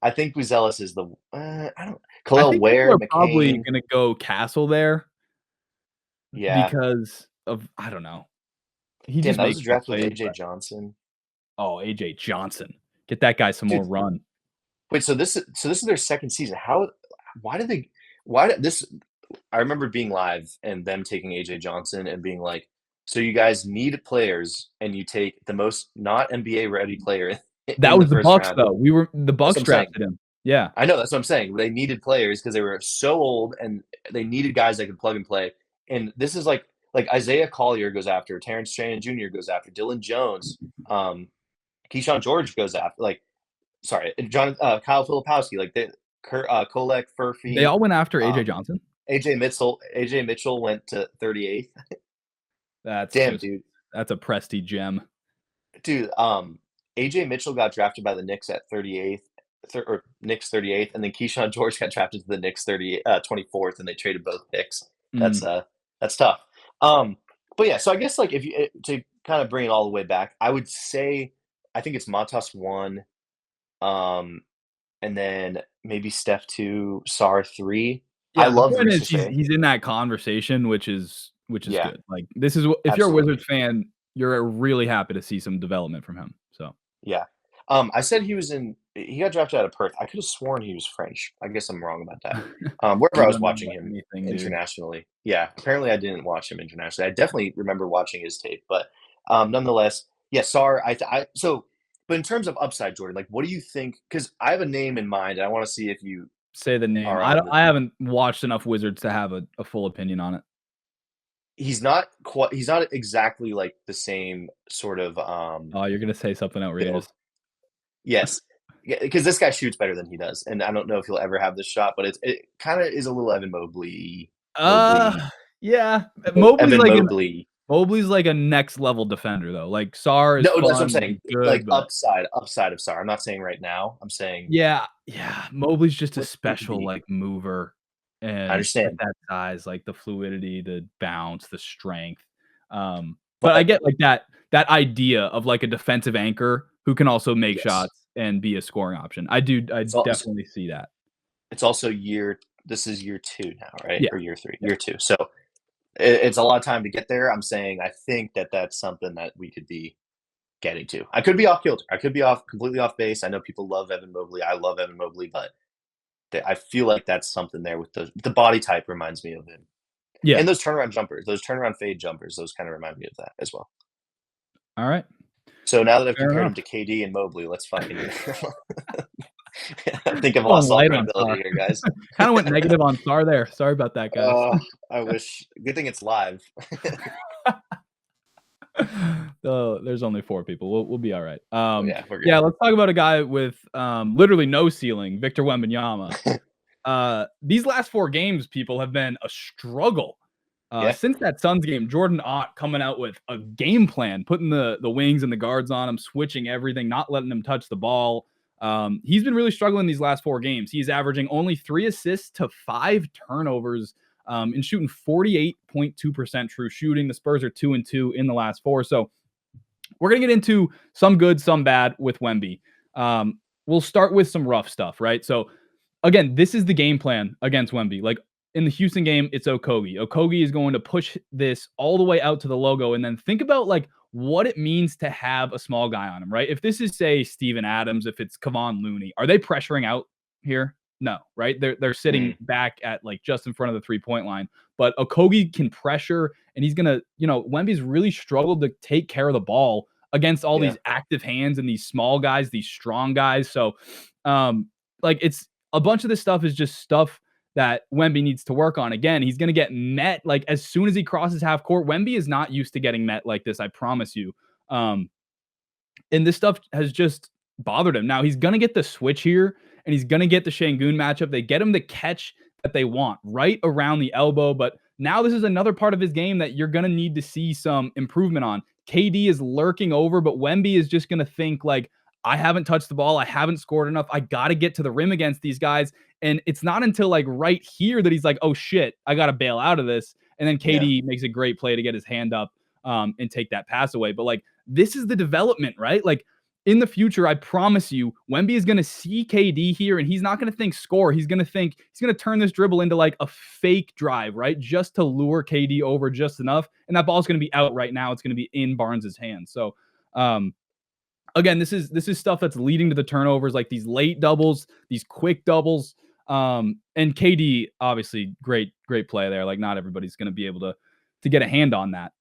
[SPEAKER 2] I think Buzelis is the I don't
[SPEAKER 1] I
[SPEAKER 2] Khalil
[SPEAKER 1] think
[SPEAKER 2] Ware,
[SPEAKER 1] people are probably
[SPEAKER 2] McCain.
[SPEAKER 1] gonna go Castle there
[SPEAKER 2] Yeah.
[SPEAKER 1] because of I don't know. He
[SPEAKER 2] Damn,
[SPEAKER 1] just
[SPEAKER 2] that was
[SPEAKER 1] makes
[SPEAKER 2] a draft with
[SPEAKER 1] plays,
[SPEAKER 2] AJ
[SPEAKER 1] but
[SPEAKER 2] Johnson.
[SPEAKER 1] AJ Johnson. Get that guy some more
[SPEAKER 2] Dude,
[SPEAKER 1] run.
[SPEAKER 2] wait, so this is their second season. Why did this I remember being live and them taking AJ Johnson and being like, so you guys need players and you take the most not NBA ready player
[SPEAKER 1] That
[SPEAKER 2] in the
[SPEAKER 1] was the
[SPEAKER 2] first
[SPEAKER 1] Bucks,
[SPEAKER 2] round.
[SPEAKER 1] though. The
[SPEAKER 2] That's what
[SPEAKER 1] Bucks
[SPEAKER 2] I'm saying.
[SPEAKER 1] drafted him. Yeah.
[SPEAKER 2] I know, that's what I'm saying. They needed players because they were so old and they needed guys that could plug and play. And this is like Isaiah Collier goes after, Terrence Shannon Jr. goes after, Dylan Jones, Keyshawn George goes after, Kyle Filipowski, like Kolek,
[SPEAKER 1] They
[SPEAKER 2] Furphy,
[SPEAKER 1] all went after AJ
[SPEAKER 2] um,
[SPEAKER 1] Johnson?
[SPEAKER 2] AJ Mitchell went to 38th. Damn, dude.
[SPEAKER 1] That's a prestige gem.
[SPEAKER 2] Dude, AJ Mitchell got drafted by the Knicks at 38th, or Knicks 38th, and then Keyshawn George got drafted to the Knicks 24th, and they traded both picks. That's tough. But yeah, so I guess like if you to kind of bring it all the way back, I would say I think it's Matas 1, and then maybe Steph 2, Sarr 3.
[SPEAKER 1] Yeah,
[SPEAKER 2] I love
[SPEAKER 1] the point is
[SPEAKER 2] Ricochet.
[SPEAKER 1] he's in that conversation, which is
[SPEAKER 2] Yeah,
[SPEAKER 1] good. Like, this is if you're a
[SPEAKER 2] absolutely.
[SPEAKER 1] Wizards fan, you're really happy to see some development from him, so.
[SPEAKER 2] Yeah. I said he got drafted out of Perth. I could have sworn he was French. I guess I'm wrong about that. Wherever
[SPEAKER 1] You
[SPEAKER 2] I was
[SPEAKER 1] don't know
[SPEAKER 2] watching him
[SPEAKER 1] anything, dude.
[SPEAKER 2] internationally. Yeah, apparently I didn't watch him internationally. I definitely remember watching his tape, but nonetheless, yeah, Sarr. But in terms of upside, Jordan, like, what do you think? Because I have a name in mind, and I want to see if you
[SPEAKER 1] Say the name.
[SPEAKER 2] are
[SPEAKER 1] I
[SPEAKER 2] on.
[SPEAKER 1] I haven't watched enough Wizards to have a full opinion on it.
[SPEAKER 2] He's not exactly like the same sort of.
[SPEAKER 1] Oh, you're gonna say something outrageous.
[SPEAKER 2] Build. Yes. Yeah, because this guy shoots better than he does, and I don't know if he'll ever have this shot, but it kind of is a little Evan Mobley.
[SPEAKER 1] Yeah.
[SPEAKER 2] Evan Mobley.
[SPEAKER 1] Mobley's like a next level defender though. Like Sarr is
[SPEAKER 2] No,
[SPEAKER 1] fun,
[SPEAKER 2] that's what I'm saying.
[SPEAKER 1] good,
[SPEAKER 2] Like
[SPEAKER 1] but
[SPEAKER 2] upside of Sarr. I'm not saying right now. I'm saying
[SPEAKER 1] yeah. Mobley's just a
[SPEAKER 2] what he could
[SPEAKER 1] special
[SPEAKER 2] be.
[SPEAKER 1] like mover,
[SPEAKER 2] I
[SPEAKER 1] and at
[SPEAKER 2] understand,
[SPEAKER 1] that size, like the fluidity, the bounce, the strength. But I
[SPEAKER 2] but
[SPEAKER 1] get like that idea of like a defensive anchor who can also make
[SPEAKER 2] yes,
[SPEAKER 1] shots and be a scoring option. I definitely see that.
[SPEAKER 2] it's also This is year 2 now, right?
[SPEAKER 1] Yeah.
[SPEAKER 2] Or year 3? Year 2. So it's a lot of time to get there. I'm saying I think that's something that we could be getting to. I could be off kilter. I could be completely off base. I know people love Evan Mobley. I love Evan Mobley, but I feel like that's something there with the body type reminds me of him.
[SPEAKER 1] Yeah.
[SPEAKER 2] And those turnaround jumpers, those turnaround fade jumpers, those kind of remind me of that as well.
[SPEAKER 1] All right.
[SPEAKER 2] So now that I've
[SPEAKER 1] Fair
[SPEAKER 2] compared
[SPEAKER 1] enough.
[SPEAKER 2] him to KD and Mobley, let's fucking I think I've lost all credibility here, guys.
[SPEAKER 1] Kind of went negative on Sarr there. Sorry about that, guys.
[SPEAKER 2] I wish. Good thing it's live.
[SPEAKER 1] There's only 4 people. We'll be all right.
[SPEAKER 2] Yeah, we're good.
[SPEAKER 1] Yeah, let's talk about a guy with literally no ceiling, Victor Wembanyama. These last 4 games, people, have been a struggle. Since that Suns game, Jordan Ott coming out with a game plan, putting the wings and the guards on him, switching everything, not letting him touch the ball. He's been really struggling these last 4 games. He's averaging only 3 assists to 5 turnovers, and shooting 48.2% true shooting. The Spurs are 2-2 in the last 4. So we're going to get into some good, some bad with Wemby. We'll start with some rough stuff, right? So again, this is the game plan against Wemby. Like in the Houston game, it's Okogie. Okogie is going to push this all the way out to the logo. And then think about like what it means to have a small guy on him, right? If this is, say, Steven Adams, if it's Kevon Looney, are they pressuring out here? No, right? They're sitting back at like just in front of the 3-point line. But Okogie can pressure, and he's gonna, Wemby's really struggled to take care of the ball against all these active hands and these small guys, these strong guys. So, like it's a bunch of this stuff is just stuff that Wemby needs to work on. Again, he's gonna get met like as soon as he crosses half court. Wemby is not used to getting met like this, I promise you. And this stuff has just bothered him. Now he's gonna get the switch here, and he's going to get the Şengün matchup. They get him the catch that they want right around the elbow. But now this is another part of his game that you're going to need to see some improvement on. KD is lurking over, but Wemby is just going to think like, I haven't touched the ball. I haven't scored enough. I got to get to the rim against these guys. And it's not until like right here that he's like, oh shit, I got to bail out of this. And then KD makes a great play to get his hand up and take that pass away. But like, this is the development, right? Like, in the future, I promise you, Wemby is going to see KD here, and he's not going to think score. He's going to turn this dribble into like a fake drive, right? Just to lure KD over just enough. And that ball's going to be out right now. It's going to be in Barnes's hands. So, again, this is stuff that's leading to the turnovers, like these late doubles, these quick doubles. And KD, obviously, great play there. Like, not everybody's going to be able to get a hand on that.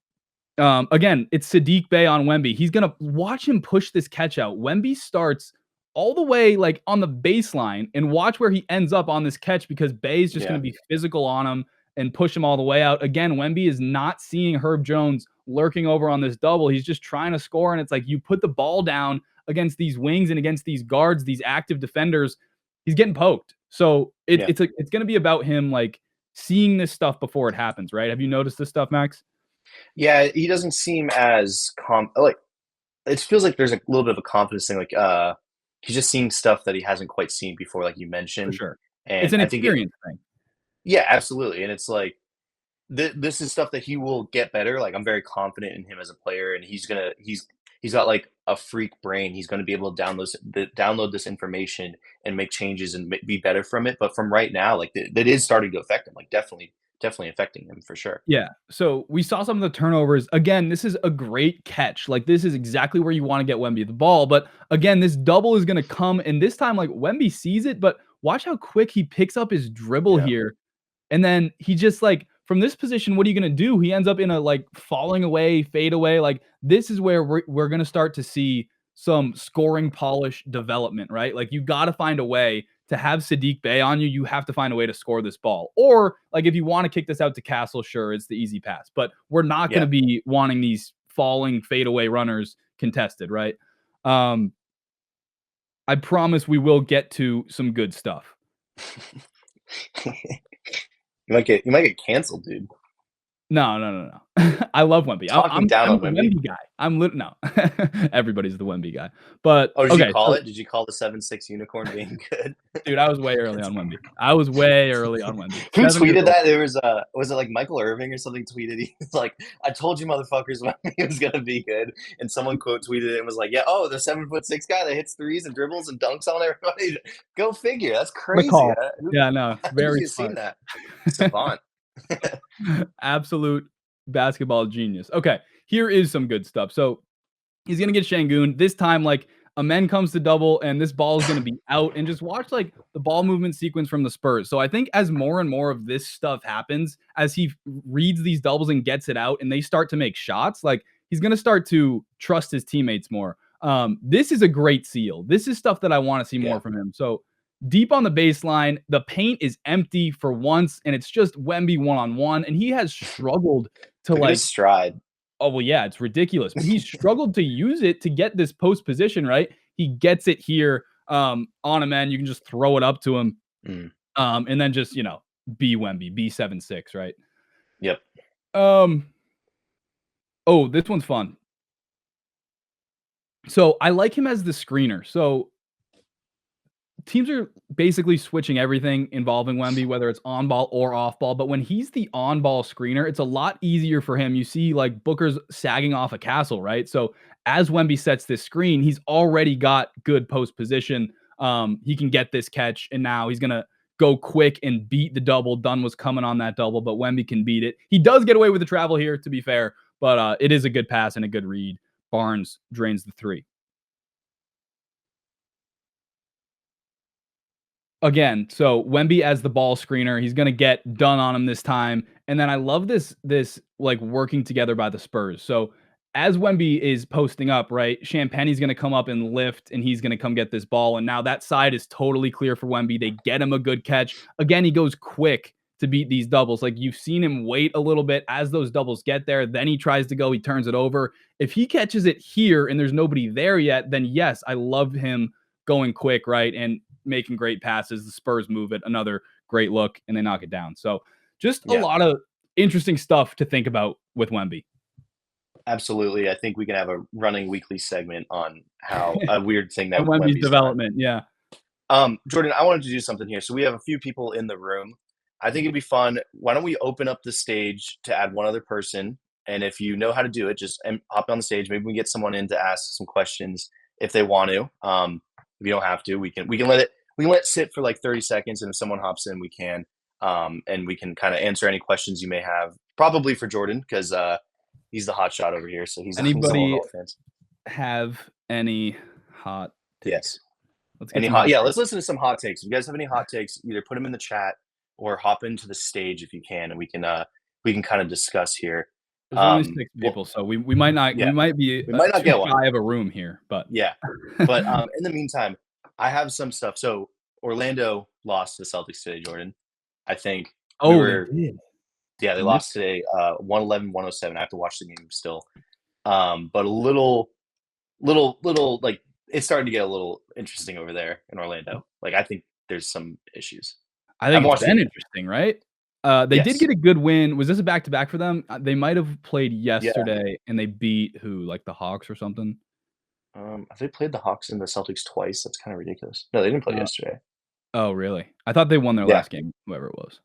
[SPEAKER 1] Again, it's Saddiq Bey on Wemby. He's going to watch him push this catch out. Wemby starts all the way like on the baseline, and watch where he ends up on this catch, because Bey's just going to be physical on him and push him all the way out. Again, Wemby is not seeing Herb Jones lurking over on this double. He's just trying to score, and it's like you put the ball down against these wings and against these guards, these active defenders, he's getting poked. So it's going to be about him like seeing this stuff before it happens, right? Have you noticed this stuff, Max?
[SPEAKER 2] Yeah, he doesn't seem as it feels like there's a little bit of a confidence thing. Like he's just seeing stuff that he hasn't quite seen before, like you mentioned.
[SPEAKER 1] For sure.
[SPEAKER 2] And
[SPEAKER 1] it's an experience thing.
[SPEAKER 2] Yeah, absolutely. And it's like this is stuff that he will get better. Like I'm very confident in him as a player, and he's got like a freak brain. He's going to be able to download this information and make changes and be better from it. But from right now, like that is starting to affect him. Like definitely affecting him for sure.
[SPEAKER 1] Yeah. So we saw some of the turnovers. Again, this is a great catch. Like this is exactly where you want to get Wemby the ball. But again, this double is going to come, and this time like Wemby sees it, but watch how quick he picks up his dribble here. And then he just like, from this position, what are you going to do? He ends up in a like falling away, fade away. Like this is where we're going to start to see some scoring polish development, right? Like you got to find a way to have Saddiq Bey on you. You have to find a way to score this ball. Or like if you want to kick this out to Castle, sure, it's the easy pass. But we're not going to be wanting these falling fadeaway runners contested, right? I promise we will get to some good stuff.
[SPEAKER 2] You might get canceled, dude.
[SPEAKER 1] No. I love Wemby. I'm
[SPEAKER 2] down on
[SPEAKER 1] the
[SPEAKER 2] Wemby.
[SPEAKER 1] Wemby guy. No. Everybody's the Wemby guy. But
[SPEAKER 2] did you call it? Did you call the 7'6" unicorn being good?
[SPEAKER 1] Dude, I was way early on Wemby. Who
[SPEAKER 2] tweeted that? There was it like Michael Irving or something tweeted? He's like, I told you motherfuckers Wemby was gonna be good. And someone quote tweeted it and was like, yeah, the 7'6" guy that hits threes and dribbles and dunks on everybody. Go figure. That's crazy.
[SPEAKER 1] Yeah, no. Very
[SPEAKER 2] seen that. Savant.
[SPEAKER 1] Absolute basketball genius. Okay, here is some good stuff. So he's gonna get Şengün this time. Like Amen comes to double, and this ball is gonna be out. And just watch like the ball movement sequence from the Spurs. So I think as more and more of this stuff happens, as he reads these doubles and gets it out, and they start to make shots, like he's gonna start to trust his teammates more. This is a great seal. This is stuff that I want to see more from him. So deep on the baseline, the paint is empty for once, and it's just Wemby one-on-one, and he has struggled to like
[SPEAKER 2] stride.
[SPEAKER 1] Oh, well, yeah, it's ridiculous. But he's struggled to use it to get this post position, right? He gets it here on a man. You can just throw it up to him and then just, be Wemby, be 7'6", right?
[SPEAKER 2] Yep.
[SPEAKER 1] Oh, this one's fun. So I like him as the screener. So teams are basically switching everything involving Wemby, whether it's on ball or off ball. But when he's the on ball screener, it's a lot easier for him. You see, like Booker's sagging off a castle, right? So as Wemby sets this screen, he's already got good post position. He can get this catch, and now he's gonna go quick and beat the double. Dunn was coming on that double, but Wemby can beat it. He does get away with the travel here, to be fair, but it is a good pass and a good read. Barnes drains the three. Again, so Wemby as the ball screener, he's gonna get done on him this time. And then I love this like working together by the Spurs. So as Wemby is posting up, right, Champagne's gonna come up and lift, and he's gonna come get this ball. And now that side is totally clear for Wemby. They get him a good catch. Again, he goes quick to beat these doubles. Like you've seen him wait a little bit as those doubles get there. Then he tries to go, he turns it over. If he catches it here and there's nobody there yet, then yes, I love him going quick, right? And making great passes. The Spurs move it. Another great look, and they knock it down. So just a lot of interesting stuff to think about with Wemby.
[SPEAKER 2] Absolutely. I think we can have a running weekly segment on how a weird thing that
[SPEAKER 1] Wemby's development.
[SPEAKER 2] Done. Yeah. Jordan, I wanted to do something here. So we have a few people in the room. I think it'd be fun. Why don't we open up the stage to add one other person? And if you know how to do it, just hop on the stage. Maybe we can get someone in to ask some questions if they want to. If you don't have to, we can let it sit for like 30 seconds, and if someone hops in, we can, and we can kind of answer any questions you may have. Probably for Jordan, because he's the hot shot over here. So he's
[SPEAKER 1] anybody have any hot takes?
[SPEAKER 2] Yes. Let's listen to some hot takes. If you guys have any hot takes, either put them in the chat or hop into the stage if you can, and we can kind of discuss here.
[SPEAKER 1] There's only 6 people, so we might not we might not get one. I have a room here, but
[SPEAKER 2] but in the meantime, I have some stuff. So Orlando lost to the Celtics today, Jordan. I think.
[SPEAKER 1] They did.
[SPEAKER 2] Yeah, they lost today, 111-107. I have to watch the game still, but a little like it's starting to get a little interesting over there in Orlando. Like I think there's some issues.
[SPEAKER 1] I think it's been interesting, right? They did get a good win. Was this a back-to-back for them? They might have played yesterday, and they beat who? Like the Hawks or something?
[SPEAKER 2] Have they played the Hawks and the Celtics twice? That's kind of ridiculous. No, they didn't play yesterday.
[SPEAKER 1] Oh, really? I thought they won their last game, whoever it was.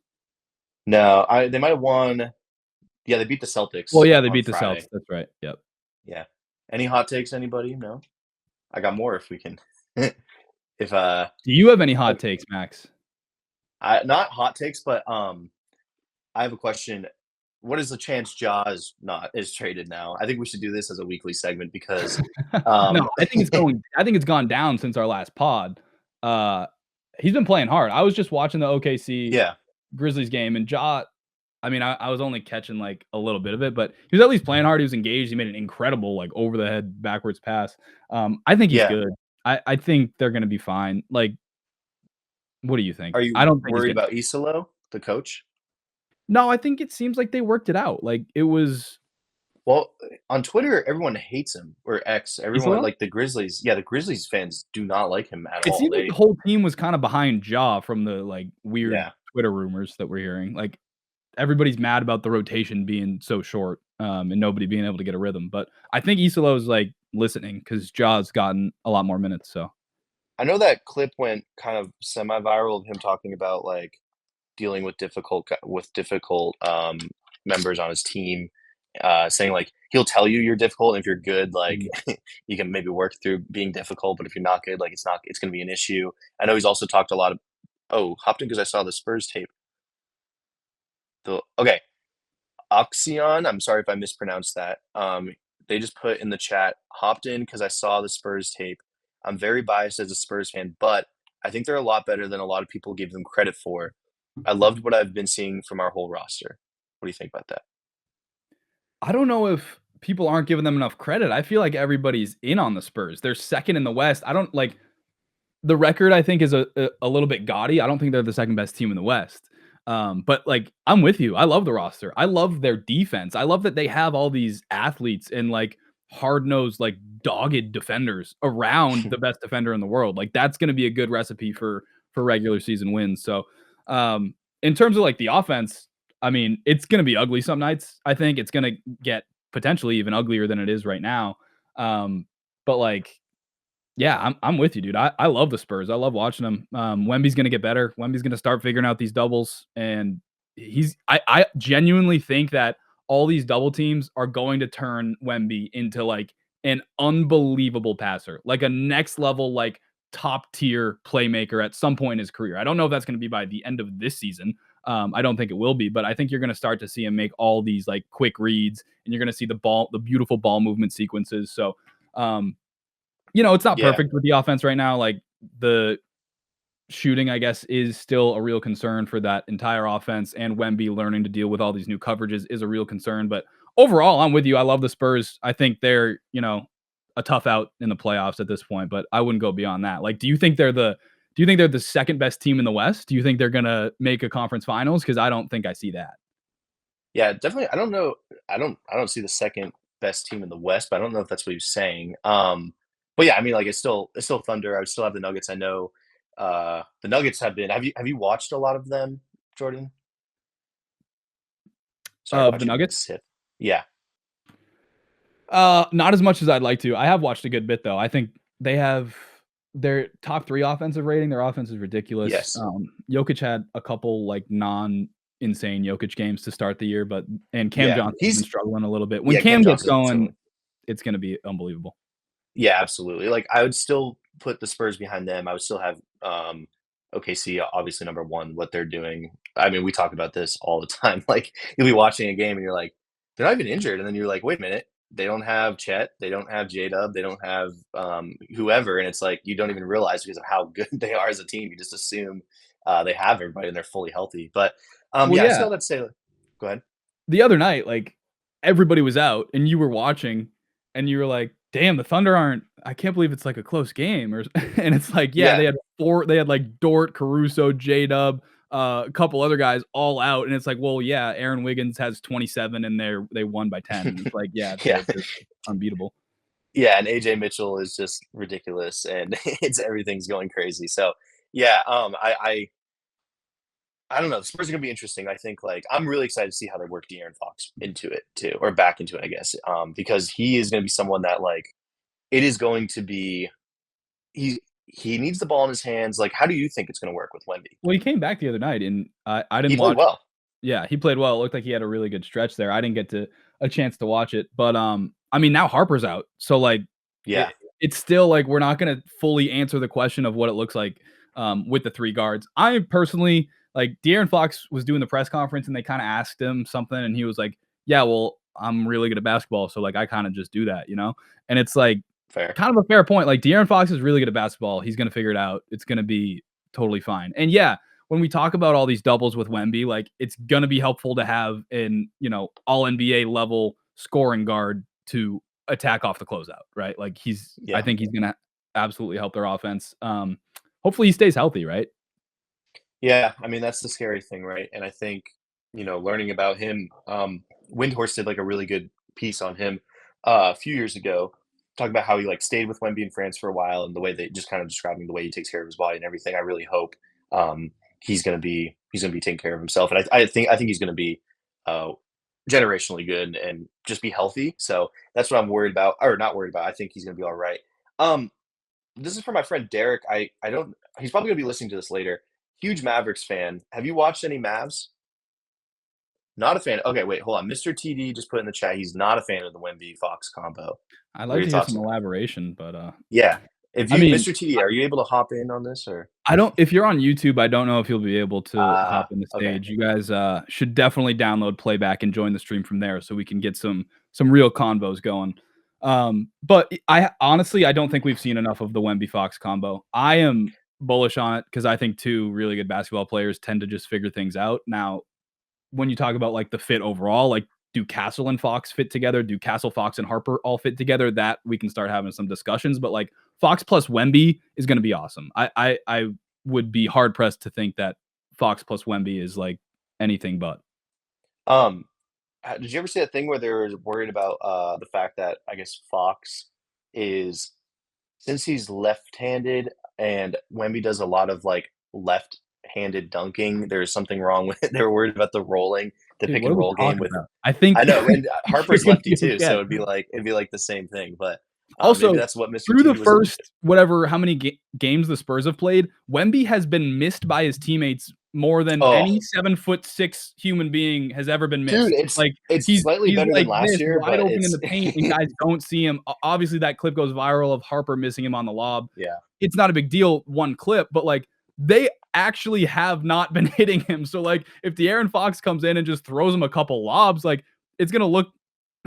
[SPEAKER 2] No, they might have won. Yeah, they beat the Celtics.
[SPEAKER 1] Well, yeah, they beat the Celtics. That's right. Yep.
[SPEAKER 2] Yeah. Any hot takes, anybody? No? I got more if we can. Do
[SPEAKER 1] you have any hot takes, Max?
[SPEAKER 2] Not hot takes, but I have a question. What is the chance Ja is traded now? I think we should do this as a weekly segment because
[SPEAKER 1] no, I think it's gone down since our last pod. He's been playing hard. I was just watching the OKC Grizzlies game, and Ja, I mean, I was only catching like a little bit of it, but he was at least playing hard. He was engaged. He made an incredible like over the head backwards pass. I think he's good. I think they're gonna be fine. Like, what do you think?
[SPEAKER 2] Are you worried about Isolo, the coach?
[SPEAKER 1] No, I think it seems like they worked it out. Like it was.
[SPEAKER 2] Well, on Twitter, everyone hates him, or X. Everyone like the Grizzlies. Yeah, the Grizzlies fans do not like him at all.
[SPEAKER 1] It seems like the whole team was kind of behind Ja from the like weird Twitter rumors that we're hearing. Like everybody's mad about the rotation being so short, and nobody being able to get a rhythm. But I think Isolo is like listening because Ja's gotten a lot more minutes. So
[SPEAKER 2] I know that clip went kind of semi-viral of him talking about like dealing with difficult members on his team, saying like he'll tell you you're difficult, and if you're good, like you can maybe work through being difficult, but if you're not good, like it's going to be an issue. I know he's also talked a lot of hopped in because I saw the Spurs tape. Oxion, I'm sorry if I mispronounced that. They just put in the chat, hopped in because I saw the Spurs tape. I'm very biased as a Spurs fan, but I think they're a lot better than a lot of people give them credit for. I loved what I've been seeing from our whole roster. What do you think about that?
[SPEAKER 1] I don't know if people aren't giving them enough credit. I feel like everybody's in on the Spurs. They're second in the West. I don't like the record. I think is a little bit gaudy. I don't think they're the second best team in the West. But like I'm with you. I love the roster. I love their defense. I love that they have all these athletes and like hard-nosed, like dogged defenders around the best defender in the world. Like that's going to be a good recipe for regular season wins. So in terms of like the offense, I mean, it's going to be ugly some nights. I think it's going to get potentially even uglier than it is right now. But like Yeah, I'm with you, dude. I love the Spurs. I love watching them. Wemby's gonna get better. Wemby's gonna start figuring out these doubles, and I genuinely think that all these double teams are going to turn Wemby into like an unbelievable passer, like a next level, like top tier playmaker at some point in his career. I don't know if that's gonna be by the end of this season. I don't think it will be, but I think you're gonna start to see him make all these like quick reads, and you're gonna see the beautiful ball movement sequences. So um, it's not
[SPEAKER 2] Yeah.
[SPEAKER 1] perfect with the offense right now. Like the shooting, I guess, is still a real concern for that entire offense. And Wemby learning to deal with all these new coverages is a real concern. But overall, I'm with you. I love the Spurs. I think they're, a tough out in the playoffs at this point, but I wouldn't go beyond that. Like, do you think they're the second best team in the West? Do you think they're gonna make a conference finals? Because I don't think I see that.
[SPEAKER 2] Yeah, definitely. I don't know. I don't see the second best team in the West, but I don't know if that's what he's saying. But yeah, I mean, like it's still Thunder. I would still have the Nuggets. I know the Nuggets have been. Have you watched a lot of them, Jordan? Sorry,
[SPEAKER 1] Of the
[SPEAKER 2] watching
[SPEAKER 1] Nuggets?
[SPEAKER 2] sip. Yeah.
[SPEAKER 1] Not as much as I'd like to. I have watched a good bit though. I think they have their top 3 offensive rating. Their offense is ridiculous.
[SPEAKER 2] Yes.
[SPEAKER 1] Jokic had a couple like non-insane Jokic games to start the year, and Cam
[SPEAKER 2] Yeah.
[SPEAKER 1] Johnson's been struggling a little bit. When
[SPEAKER 2] Yeah.
[SPEAKER 1] Cam
[SPEAKER 2] Cam
[SPEAKER 1] gets
[SPEAKER 2] Johnson's
[SPEAKER 1] going, it's gonna be unbelievable.
[SPEAKER 2] Yeah, absolutely. Like I would still put the Spurs behind them. I would still have OKC obviously number one, what they're doing. I mean, we talk about this all the time. Like you'll be watching a game and you're like, they're not even injured. And then you're like, wait a minute, they don't have Chet, they don't have J Dub, they don't have whoever. And it's like you don't even realize because of how good they are as a team. You just assume they have everybody and they're fully healthy. But
[SPEAKER 1] Well,
[SPEAKER 2] yeah, I
[SPEAKER 1] yeah.
[SPEAKER 2] still have to say go ahead.
[SPEAKER 1] The other night, like everybody was out and you were watching and you were like, damn, the Thunder aren't I can't believe it's like a close game or and it's like, yeah,
[SPEAKER 2] Yeah.
[SPEAKER 1] they had like Dort, Caruso, J Dub, a couple other guys all out. And it's like, well, yeah, Aaron Wiggins has 27 and they won by 10. And it's like, yeah,
[SPEAKER 2] Yeah.
[SPEAKER 1] they're just unbeatable.
[SPEAKER 2] Yeah, and AJ Mitchell is just ridiculous, and everything's going crazy. So, yeah, I don't know. The Spurs are gonna be interesting. I think like I'm really excited to see how they work De'Aaron Fox into it too, or back into it, I guess. Because he is gonna be someone that like it is going to be he needs the ball in his hands. Like, how do you think it's gonna work with Wemby?
[SPEAKER 1] Well, he came back the other night and I
[SPEAKER 2] He
[SPEAKER 1] didn't
[SPEAKER 2] played
[SPEAKER 1] watch.
[SPEAKER 2] well.
[SPEAKER 1] Yeah, he played well. It looked like he had a really good stretch there. I didn't get a chance to watch it, but I mean, now Harper's out, so like
[SPEAKER 2] Yeah,
[SPEAKER 1] it's still like we're not gonna fully answer the question of what it looks like with the 3 guards. I personally like De'Aaron Fox was doing the press conference and they kind of asked him something, and he was like, "Yeah, well, I'm really good at basketball, so like I kind of just do that, you know." And it's like
[SPEAKER 2] fair.
[SPEAKER 1] kind of a fair point. Like De'Aaron Fox is really good at basketball. He's gonna figure it out. It's gonna be totally fine. And yeah, when we talk about all these doubles with Wemby, like it's gonna be helpful to have an all NBA level scoring guard to attack off the closeout, right? Like I
[SPEAKER 2] Yeah.
[SPEAKER 1] think he's gonna absolutely help their offense. Hopefully he stays healthy, right?
[SPEAKER 2] Yeah, I mean, that's the scary thing, right? And I think, learning about him, Windhorst did like a really good piece on him a few years ago, talking about how he like stayed with Wemby in France for a while and the way they just kind of describing the way he takes care of his body and everything. I really hope he's gonna be taking care of himself, and I think he's gonna be uh, generationally good and just be healthy. So that's what I'm worried about, or not worried about. I think he's gonna be all right. Um, this is for my friend Derek. I don't. He's probably gonna be listening to this later. Huge Mavericks fan. Have you watched any Mavs? Not a fan. Okay, wait, hold on. Mr. TD just put in the chat. He's not a fan of the Wemby Fox combo.
[SPEAKER 1] I'd
[SPEAKER 2] What are
[SPEAKER 1] like
[SPEAKER 2] your
[SPEAKER 1] to hear
[SPEAKER 2] thoughts
[SPEAKER 1] some
[SPEAKER 2] on that?
[SPEAKER 1] elaboration, but
[SPEAKER 2] Yeah. If
[SPEAKER 1] I
[SPEAKER 2] you,
[SPEAKER 1] mean,
[SPEAKER 2] Mr. TD, are you able to hop in on this or?
[SPEAKER 1] I don't if you're on YouTube, I don't know if you'll be able to hop in the
[SPEAKER 2] Okay.
[SPEAKER 1] stage. You guys should definitely download playback and join the stream from there so we can get some real convos going. But I honestly I don't think we've seen enough of the Wemby Fox combo. I am bullish on it because I think 2 really good basketball players tend to just figure things out. Now, when you talk about like the fit overall, like do Castle and Fox fit together? Do Castle, Fox, and Harper all fit together? That we can start having some discussions. But like Fox plus Wemby is going to be awesome. I would be hard pressed to think that Fox plus Wemby is like anything but.
[SPEAKER 2] Um, did you ever see that thing where they were worried about the fact that I guess Fox is since he's left-handed and Wemby does a lot of like left-handed dunking, there's something wrong with it. They were worried about the
[SPEAKER 1] Dude,
[SPEAKER 2] pick
[SPEAKER 1] what are
[SPEAKER 2] and
[SPEAKER 1] we
[SPEAKER 2] roll game
[SPEAKER 1] talking
[SPEAKER 2] with
[SPEAKER 1] about? I think
[SPEAKER 2] I know, and
[SPEAKER 1] you're
[SPEAKER 2] Harper's
[SPEAKER 1] gonna
[SPEAKER 2] lefty
[SPEAKER 1] be
[SPEAKER 2] too,
[SPEAKER 1] okay.
[SPEAKER 2] so it'd be like the same thing. But
[SPEAKER 1] Also,
[SPEAKER 2] maybe that's what Mr.
[SPEAKER 1] through the
[SPEAKER 2] T was alluding to.
[SPEAKER 1] first whatever how many games the Spurs have played, Wemby has been missed by his teammates more than
[SPEAKER 2] Oh,
[SPEAKER 1] any 7'6" human being has ever been
[SPEAKER 2] dude,
[SPEAKER 1] missed. Like
[SPEAKER 2] it's
[SPEAKER 1] he's
[SPEAKER 2] slightly better
[SPEAKER 1] like
[SPEAKER 2] than last
[SPEAKER 1] this
[SPEAKER 2] year,
[SPEAKER 1] wide
[SPEAKER 2] but
[SPEAKER 1] open in
[SPEAKER 2] it's
[SPEAKER 1] the paint, and guys don't see him. Obviously, that clip goes viral of Harper missing him on the lob.
[SPEAKER 2] yeah.
[SPEAKER 1] It's not a big deal, one clip, but like they actually have not been hitting him. So like if De'Aaron Fox comes in and just throws him a couple lobs, like it's gonna look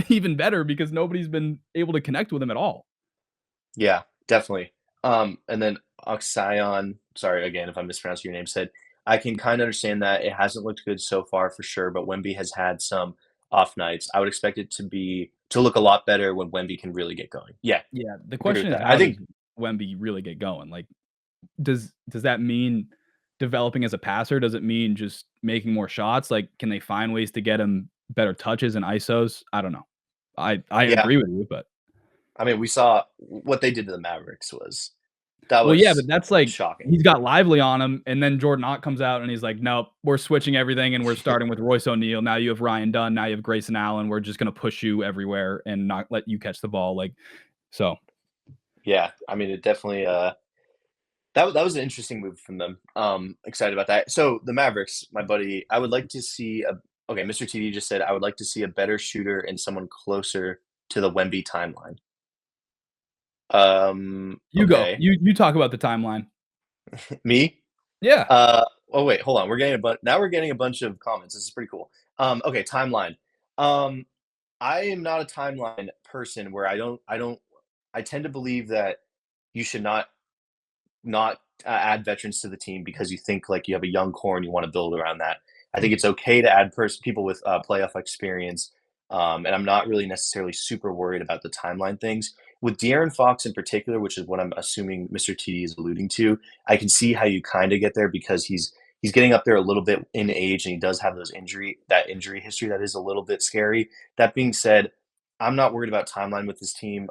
[SPEAKER 1] even better because nobody's been able to connect with him at all.
[SPEAKER 2] Yeah, definitely. And then Oxion, sorry again if I'm mispronouncing your name, said, I can kind of understand that it hasn't looked good so far for sure, but Wemby has had some off nights. I would expect it to look a lot better when Wemby can really get going. Yeah,
[SPEAKER 1] Yeah, the
[SPEAKER 2] agree with
[SPEAKER 1] question is,
[SPEAKER 2] that. I
[SPEAKER 1] how does
[SPEAKER 2] think
[SPEAKER 1] Wemby really get going? Like, does that mean developing as a passer? Does it mean just making more shots? Like, can they find ways to get him better touches and ISOs? I don't know. I
[SPEAKER 2] yeah,
[SPEAKER 1] agree with you, but
[SPEAKER 2] I mean we saw what they did to the Mavericks was
[SPEAKER 1] well, yeah, but that's like
[SPEAKER 2] shocking.
[SPEAKER 1] he's got Lively on him, and then Jordan Ott comes out and he's like, "Nope, we're switching everything, and we're starting with Royce O'Neal. Now you have Ryan Dunn. Now you have Grayson Allen. We're just gonna push you everywhere and not let you catch the ball." Like, so
[SPEAKER 2] Yeah, I mean it definitely that was an interesting move from them. Excited about that. So the Mavericks, my buddy, I would like to see a okay, Mr. TD just said I would like to see a better shooter and someone closer to the Wemby timeline.
[SPEAKER 1] you go.
[SPEAKER 2] Okay.
[SPEAKER 1] You talk about the timeline.
[SPEAKER 2] Me?
[SPEAKER 1] Yeah.
[SPEAKER 2] Oh wait, hold on. We're getting a bunch of comments. This is pretty cool. Okay, timeline. Um, I am not a timeline person where I tend to believe that you should not add veterans to the team because you think like you have a young core and you want to build around that. I think it's okay to add people with playoff experience, and I'm not really necessarily super worried about the timeline things. With De'Aaron Fox in particular, which is what I'm assuming Mr. TD is alluding to, I can see how you kind of get there because he's getting up there a little bit in age and he does have that injury history that is a little bit scary. That being said, I'm not worried about timeline with this team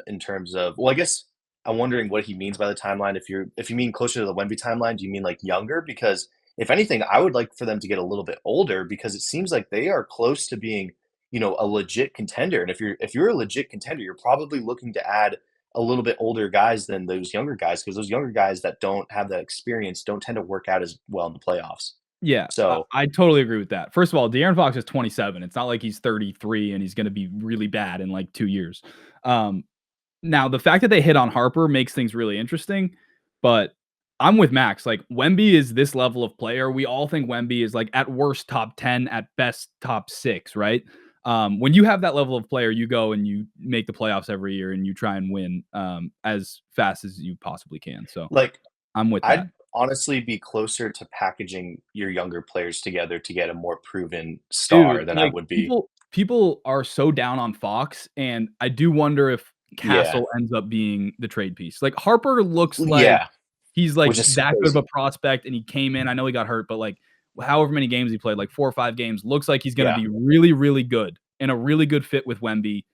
[SPEAKER 2] in terms of well, I guess I'm wondering what he means by the timeline. If you mean closer to the Wemby timeline, do you mean like younger? Because if anything, I would like for them to get a little bit older because it seems like they are close to being, a legit contender. And if you're a legit contender, you're probably looking to add a little bit older guys than those younger guys because those younger guys that don't have that experience don't tend to work out as well in the playoffs.
[SPEAKER 1] Yeah,
[SPEAKER 2] So
[SPEAKER 1] I totally agree with that. First of all, De'Aaron Fox is 27. It's not like he's 33 and he's gonna be really bad in like 2 years. Um, Now the fact that they hit on Harper makes things really interesting, but I'm with Max. Like Wemby is this level of player. We all think Wemby is like at worst top 10, at best top 6, right? When you have that level of player, you go and you make the playoffs every year and you try and win as fast as you possibly can. So
[SPEAKER 2] like
[SPEAKER 1] I'm with that.
[SPEAKER 2] I'd honestly be closer to packaging your younger players together to get a more proven
[SPEAKER 1] Dude,
[SPEAKER 2] star than I
[SPEAKER 1] like,
[SPEAKER 2] would be.
[SPEAKER 1] people are so down on Fox, and I do wonder if
[SPEAKER 2] Yeah.
[SPEAKER 1] Castle ends up being the trade piece. Like, Harper looks like
[SPEAKER 2] Yeah.
[SPEAKER 1] he's, like,
[SPEAKER 2] Which is
[SPEAKER 1] that good of
[SPEAKER 2] crazy.
[SPEAKER 1] a prospect, and he came in I know he got hurt, but, like, however many games he played, like 4 or 5 games, looks like he's gonna
[SPEAKER 2] Yeah.
[SPEAKER 1] be really, really good and a really good fit with Wemby.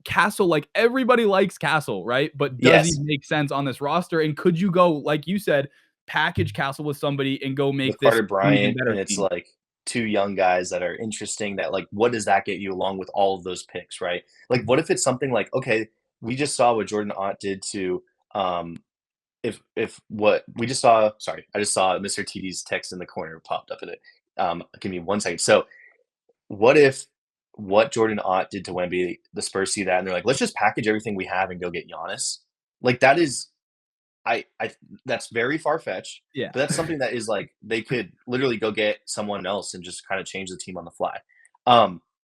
[SPEAKER 1] Castle, like, everybody likes Castle, right? But does he
[SPEAKER 2] Yes.
[SPEAKER 1] make sense on this roster? And could you go, like you said, package Castle with somebody and go
[SPEAKER 2] With
[SPEAKER 1] make this
[SPEAKER 2] Carter
[SPEAKER 1] an even
[SPEAKER 2] Bryant,
[SPEAKER 1] better
[SPEAKER 2] and it's
[SPEAKER 1] team?
[SPEAKER 2] like 2 young guys that are interesting that, like, what does that get you along with all of those picks, right? Like, what if it's something like, okay, we just saw what Jordan Ott did to, if what we just saw sorry, I just saw Mr. TD's text in the corner popped up in it. Give me 1 second. So, what if what Jordan Ott did to Wemby, the Spurs see that and they're like, "Let's just package everything we have and go get Giannis." Like, that is I that's very far-fetched,
[SPEAKER 1] Yeah.
[SPEAKER 2] but that's something that is like they could literally go get someone else and just kinda change the team on the fly.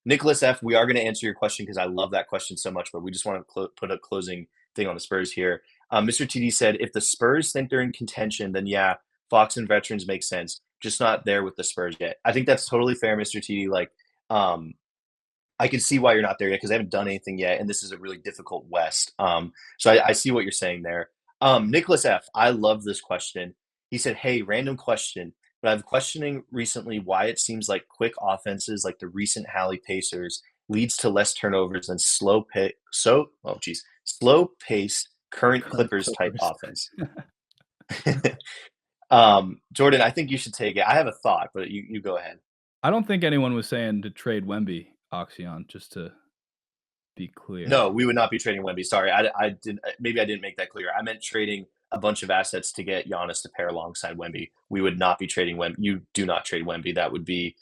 [SPEAKER 2] Nicholas F, we are gonna answer your question because I love that question so much, but we just wanna put a closing thing on the Spurs here. Mr. TD said, "If the Spurs think they're in contention, then yeah, Fox and veterans make sense, just not there with the Spurs yet." I think that's totally fair, Mr. TD, like, I can see why you're not there yet because they haven't done anything yet, and this is a really difficult West. So I see what you're saying there. Nicholas F, I love this question. He said, "Hey, random question, but I've questioning recently why it seems like quick offenses like the recent Halley Pacers leads to less turnovers than slow paced current
[SPEAKER 1] Current
[SPEAKER 2] Clippers type
[SPEAKER 1] Clippers.
[SPEAKER 2] offense." Jordan, I think you should take it. I have a thought, but you go ahead.
[SPEAKER 1] I don't think anyone was saying to trade Wemby, Oxion, just to be clear.
[SPEAKER 2] No, we would not be trading Wemby. Sorry, I didn't. Maybe I didn't make that clear. I meant trading a bunch of assets to get Giannis to pair alongside Wemby. We would not be trading Wemby. You do not trade Wemby. That would be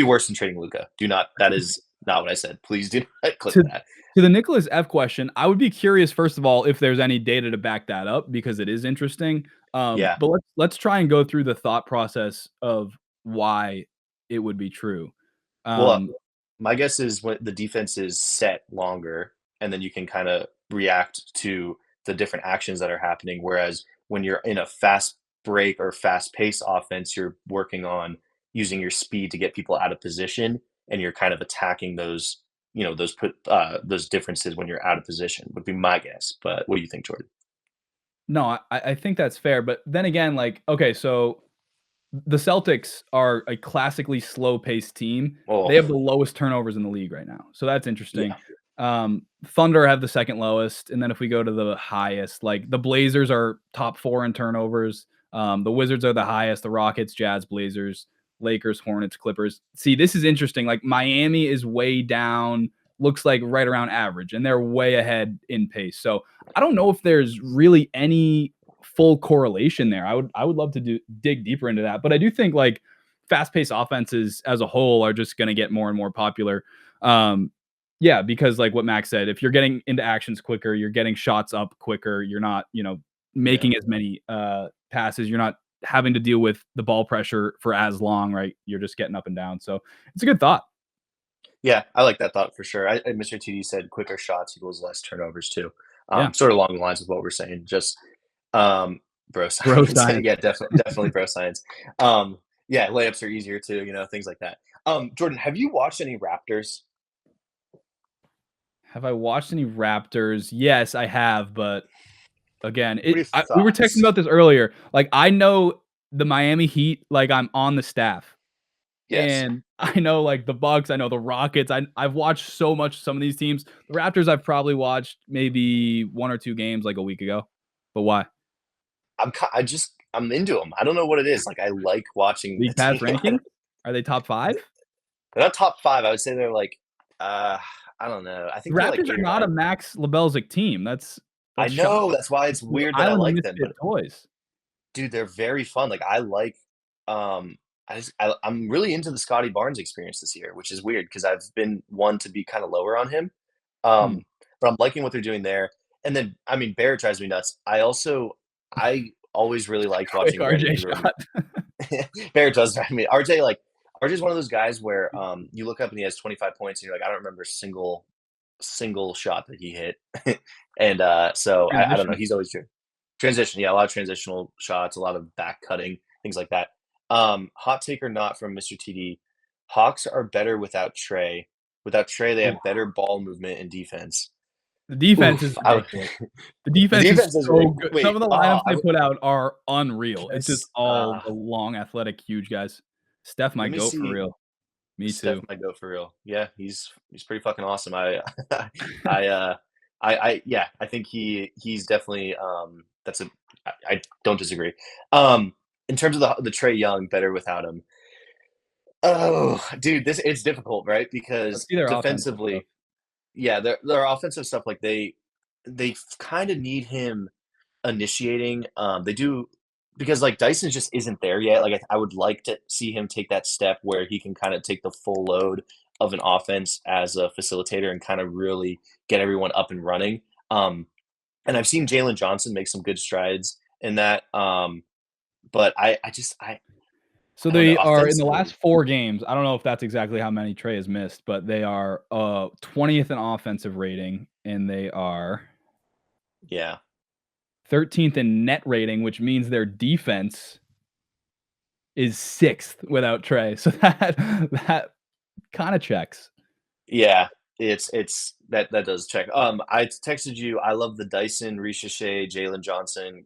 [SPEAKER 2] worse than trading Luka. Do not. That is not what I said. Please do not click that.
[SPEAKER 1] To the Nicholas F question, I would be curious, first of all, if there's any data to back that up, because it is interesting.
[SPEAKER 2] Yeah.
[SPEAKER 1] But let's try and go through the thought process of why it would be true.
[SPEAKER 2] Well, my guess is when the defense is set longer, and then you can kind of react to the different actions that are happening. Whereas when you're in a fast break or fast pace offense, you're working on using your speed to get people out of position, and you're kind of attacking those, those differences when you're out of position would be my guess. But what do you think, Jordan?
[SPEAKER 1] No, I think that's fair. But then again, like, okay, so the Celtics are a classically slow-paced team.
[SPEAKER 2] Oh,
[SPEAKER 1] They have the lowest turnovers in the league right now, so that's interesting.
[SPEAKER 2] yeah.
[SPEAKER 1] Thunder have the second lowest, and then if we go to the highest, like the Blazers are top 4 in turnovers. The Wizards are the highest. The Rockets, Jazz, Blazers, Lakers, Hornets, Clippers. See, this is interesting. Like Miami is way down, looks like right around average, and they're way ahead in pace. So I don't know if there's really any full correlation there. I would love to dig deeper into that, but I do think like fast-paced offenses as a whole are just going to get more and more popular. Yeah, because like what Max said, if you're getting into actions quicker, you're getting shots up quicker, you're not, making as many passes, you're not having to deal with the ball pressure for as long, right? You're just getting up and down. So it's a good thought.
[SPEAKER 2] Yeah, I like that thought for sure. Mr. TD said quicker shots equals less turnovers too.
[SPEAKER 1] Yeah.
[SPEAKER 2] Sort of along the lines of what we're saying. Just bro science.
[SPEAKER 1] Bro science.
[SPEAKER 2] Yeah, definitely bro science. Yeah, layups are easier too, things like that. Jordan, have you watched any Raptors?
[SPEAKER 1] Have I watched any Raptors? Yes, I have, but again,
[SPEAKER 2] What are your
[SPEAKER 1] we were
[SPEAKER 2] thoughts?
[SPEAKER 1] texting about this earlier. Like, I know the Miami Heat, like I'm on the staff.
[SPEAKER 2] Yes.
[SPEAKER 1] And I know like the Bucks, I know the Rockets. I've watched so much some of these teams. The Raptors I've probably watched maybe 1 or 2 games like a week ago. But why?
[SPEAKER 2] I'm into them. I don't know what it is. Like I like watching
[SPEAKER 1] League
[SPEAKER 2] the
[SPEAKER 1] pass
[SPEAKER 2] team.
[SPEAKER 1] ranking? Are they top 5?
[SPEAKER 2] They're not top 5. I would say they're like I don't know. I
[SPEAKER 1] The
[SPEAKER 2] think they're like
[SPEAKER 1] Raptors
[SPEAKER 2] 8
[SPEAKER 1] are
[SPEAKER 2] or
[SPEAKER 1] not a
[SPEAKER 2] 9.
[SPEAKER 1] Max Lebelzik team. That's
[SPEAKER 2] I
[SPEAKER 1] shocking.
[SPEAKER 2] know. That's why it's weird that I
[SPEAKER 1] Island of
[SPEAKER 2] like them.
[SPEAKER 1] misfit
[SPEAKER 2] But
[SPEAKER 1] toys.
[SPEAKER 2] dude, they're very fun. Like I like I'm really into the Scotty Barnes experience this year, which is weird because I've been one to be kind of lower on him.
[SPEAKER 1] Hmm.
[SPEAKER 2] But I'm liking what they're doing there. And then I mean Barrett drives me nuts. I always really liked
[SPEAKER 1] Quick
[SPEAKER 2] watching Brandon
[SPEAKER 1] RJ
[SPEAKER 2] Ingram.
[SPEAKER 1] shot.
[SPEAKER 2] Barrett does drive me. RJ's one of those guys where you look up and he has 25 points and you're like, I don't remember a single shot that he hit. And so I don't know. He's always true. Transition, yeah, a lot of transitional shots, a lot of back cutting, things like that. Hot take or not from Mr. TD. Hawks are better without Trey. Without Trey, they have better ball movement and defense.
[SPEAKER 1] The defense is ridiculous. The defense is so good.
[SPEAKER 2] Wait,
[SPEAKER 1] Some of the lineups they put out are unreal. It's just all the
[SPEAKER 2] uh,
[SPEAKER 1] long, athletic, huge guys. Steph might go for real. Me
[SPEAKER 2] Steph
[SPEAKER 1] too.
[SPEAKER 2] might go for real. Yeah, he's pretty fucking awesome. I think he's definitely I don't disagree. In terms of the Trey Young, better without him. Oh, dude, it's difficult, right? Because
[SPEAKER 1] See their
[SPEAKER 2] defensively, yeah, their offensive stuff, like they kind of need him initiating. They do, because like Dyson just isn't there yet. Like I would like to see him take that step where he can kind of take the full load of an offense as a facilitator and kind of really get everyone up and running. And I've seen Jalen Johnson make some good strides in that. But
[SPEAKER 1] So they are in the last 4 games. I don't know if that's exactly how many Trey has missed, but they are 20th in offensive rating, and they are 13th in net rating, which means their defense is 6th without Trey. So that kind of checks.
[SPEAKER 2] Yeah, it's that does check. I texted you. I love the Dyson, Ricochet, Jalen Johnson,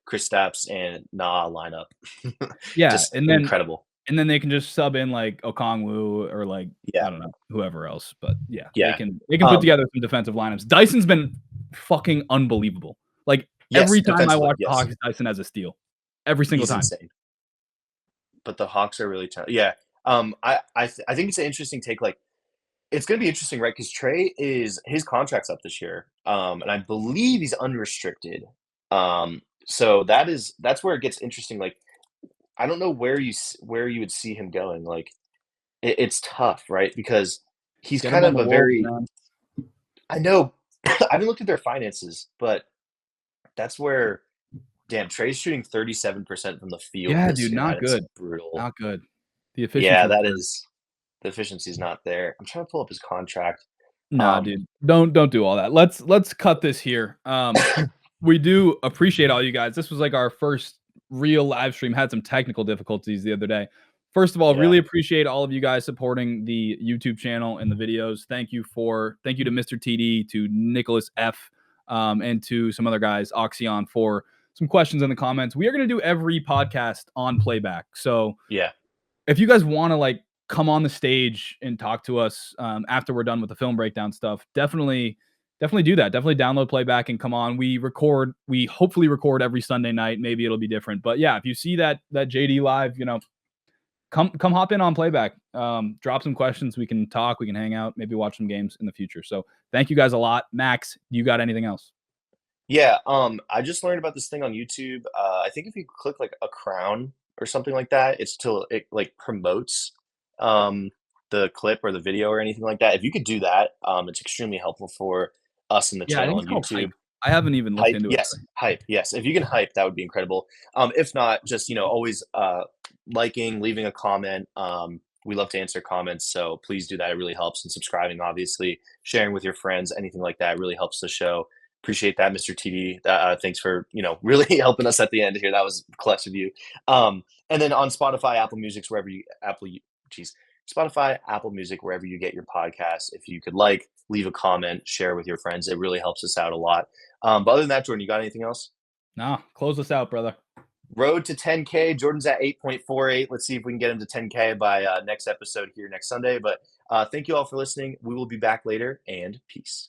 [SPEAKER 2] Kristaps, and lineup.
[SPEAKER 1] Yeah,
[SPEAKER 2] just
[SPEAKER 1] and then
[SPEAKER 2] incredible.
[SPEAKER 1] And then they can just sub in like Okongwu or like
[SPEAKER 2] Yeah.
[SPEAKER 1] I don't know, whoever else. But yeah.
[SPEAKER 2] Yeah.
[SPEAKER 1] They can put together some defensive lineups. Dyson's been fucking unbelievable. Like every time I
[SPEAKER 2] defensively,
[SPEAKER 1] watch the Hawks, Dyson has a steal. Every single
[SPEAKER 2] He's
[SPEAKER 1] time.
[SPEAKER 2] insane. But the Hawks are really tough. Yeah. I think it's an interesting take. Like It's going to be interesting, right? Because Trey is his contract's up this year, and I believe he's unrestricted. So that's where it gets interesting. Like, I don't know where you would see him going. Like, it's tough, right? Because he's
[SPEAKER 1] Get him
[SPEAKER 2] kind
[SPEAKER 1] on
[SPEAKER 2] of
[SPEAKER 1] the
[SPEAKER 2] a
[SPEAKER 1] Wolves,
[SPEAKER 2] very
[SPEAKER 1] man.
[SPEAKER 2] I know I haven't looked at their finances, but that's where damn, Trey's shooting 37% from the field
[SPEAKER 1] Yeah,
[SPEAKER 2] this
[SPEAKER 1] dude,
[SPEAKER 2] year,
[SPEAKER 1] not
[SPEAKER 2] man. It's
[SPEAKER 1] good.
[SPEAKER 2] brutal.
[SPEAKER 1] Not good. The
[SPEAKER 2] Yeah,
[SPEAKER 1] efficiency is
[SPEAKER 2] that
[SPEAKER 1] there.
[SPEAKER 2] is the efficiency's not there. I'm trying to pull up his contract.
[SPEAKER 1] Nah,
[SPEAKER 2] Um,
[SPEAKER 1] dude. Don't do all that. Let's cut this here. We do appreciate all you guys. This was like our first real live stream. Had some technical difficulties the other day. First of all,
[SPEAKER 2] yeah,
[SPEAKER 1] really appreciate all of you guys supporting the YouTube channel and the videos. Thank you to Mr. TD, to Nicholas F, and to some other guys, Oxyon, for some questions in the comments. We are going to do every podcast on playback. So
[SPEAKER 2] yeah.
[SPEAKER 1] if you guys want to like come on the stage and talk to us after we're done with the film breakdown stuff, definitely do that. Definitely download playback and come on. We hopefully record every Sunday night. Maybe it'll be different, but yeah, if you see that JD live, come hop in on playback. Drop some questions. We can talk. We can hang out. Maybe watch some games in the future. So thank you guys a lot. Max, you got anything else?
[SPEAKER 2] Yeah, I just learned about this thing on YouTube. I think if you click like a crown or something like that, it like promotes um the clip or the video or anything like that. If you could do that, it's extremely helpful for us in the
[SPEAKER 1] Yeah, I
[SPEAKER 2] channel
[SPEAKER 1] think
[SPEAKER 2] on
[SPEAKER 1] it's called hype.
[SPEAKER 2] YouTube.
[SPEAKER 1] I haven't even looked
[SPEAKER 2] Hype,
[SPEAKER 1] into it.
[SPEAKER 2] yes, hype, yes. If you can hype, that would be incredible. If not, just always liking, leaving a comment. We love to answer comments, so please do that. It really helps. And subscribing, obviously, sharing with your friends, anything like that really helps the show. Appreciate that, Mr. TD. Thanks for really helping us at the end here. That was clutch of you. And then on Spotify, Apple Music, Spotify, Apple Music, wherever you get your podcasts. If you could leave a comment, share with your friends, it really helps us out a lot. But other than that, Jordan, you got anything else?
[SPEAKER 1] No, close us out, brother.
[SPEAKER 2] Road to 10K. Jordan's at 8.48. Let's see if we can get him to 10K by next episode here next Sunday. But thank you all for listening. We will be back later, and peace.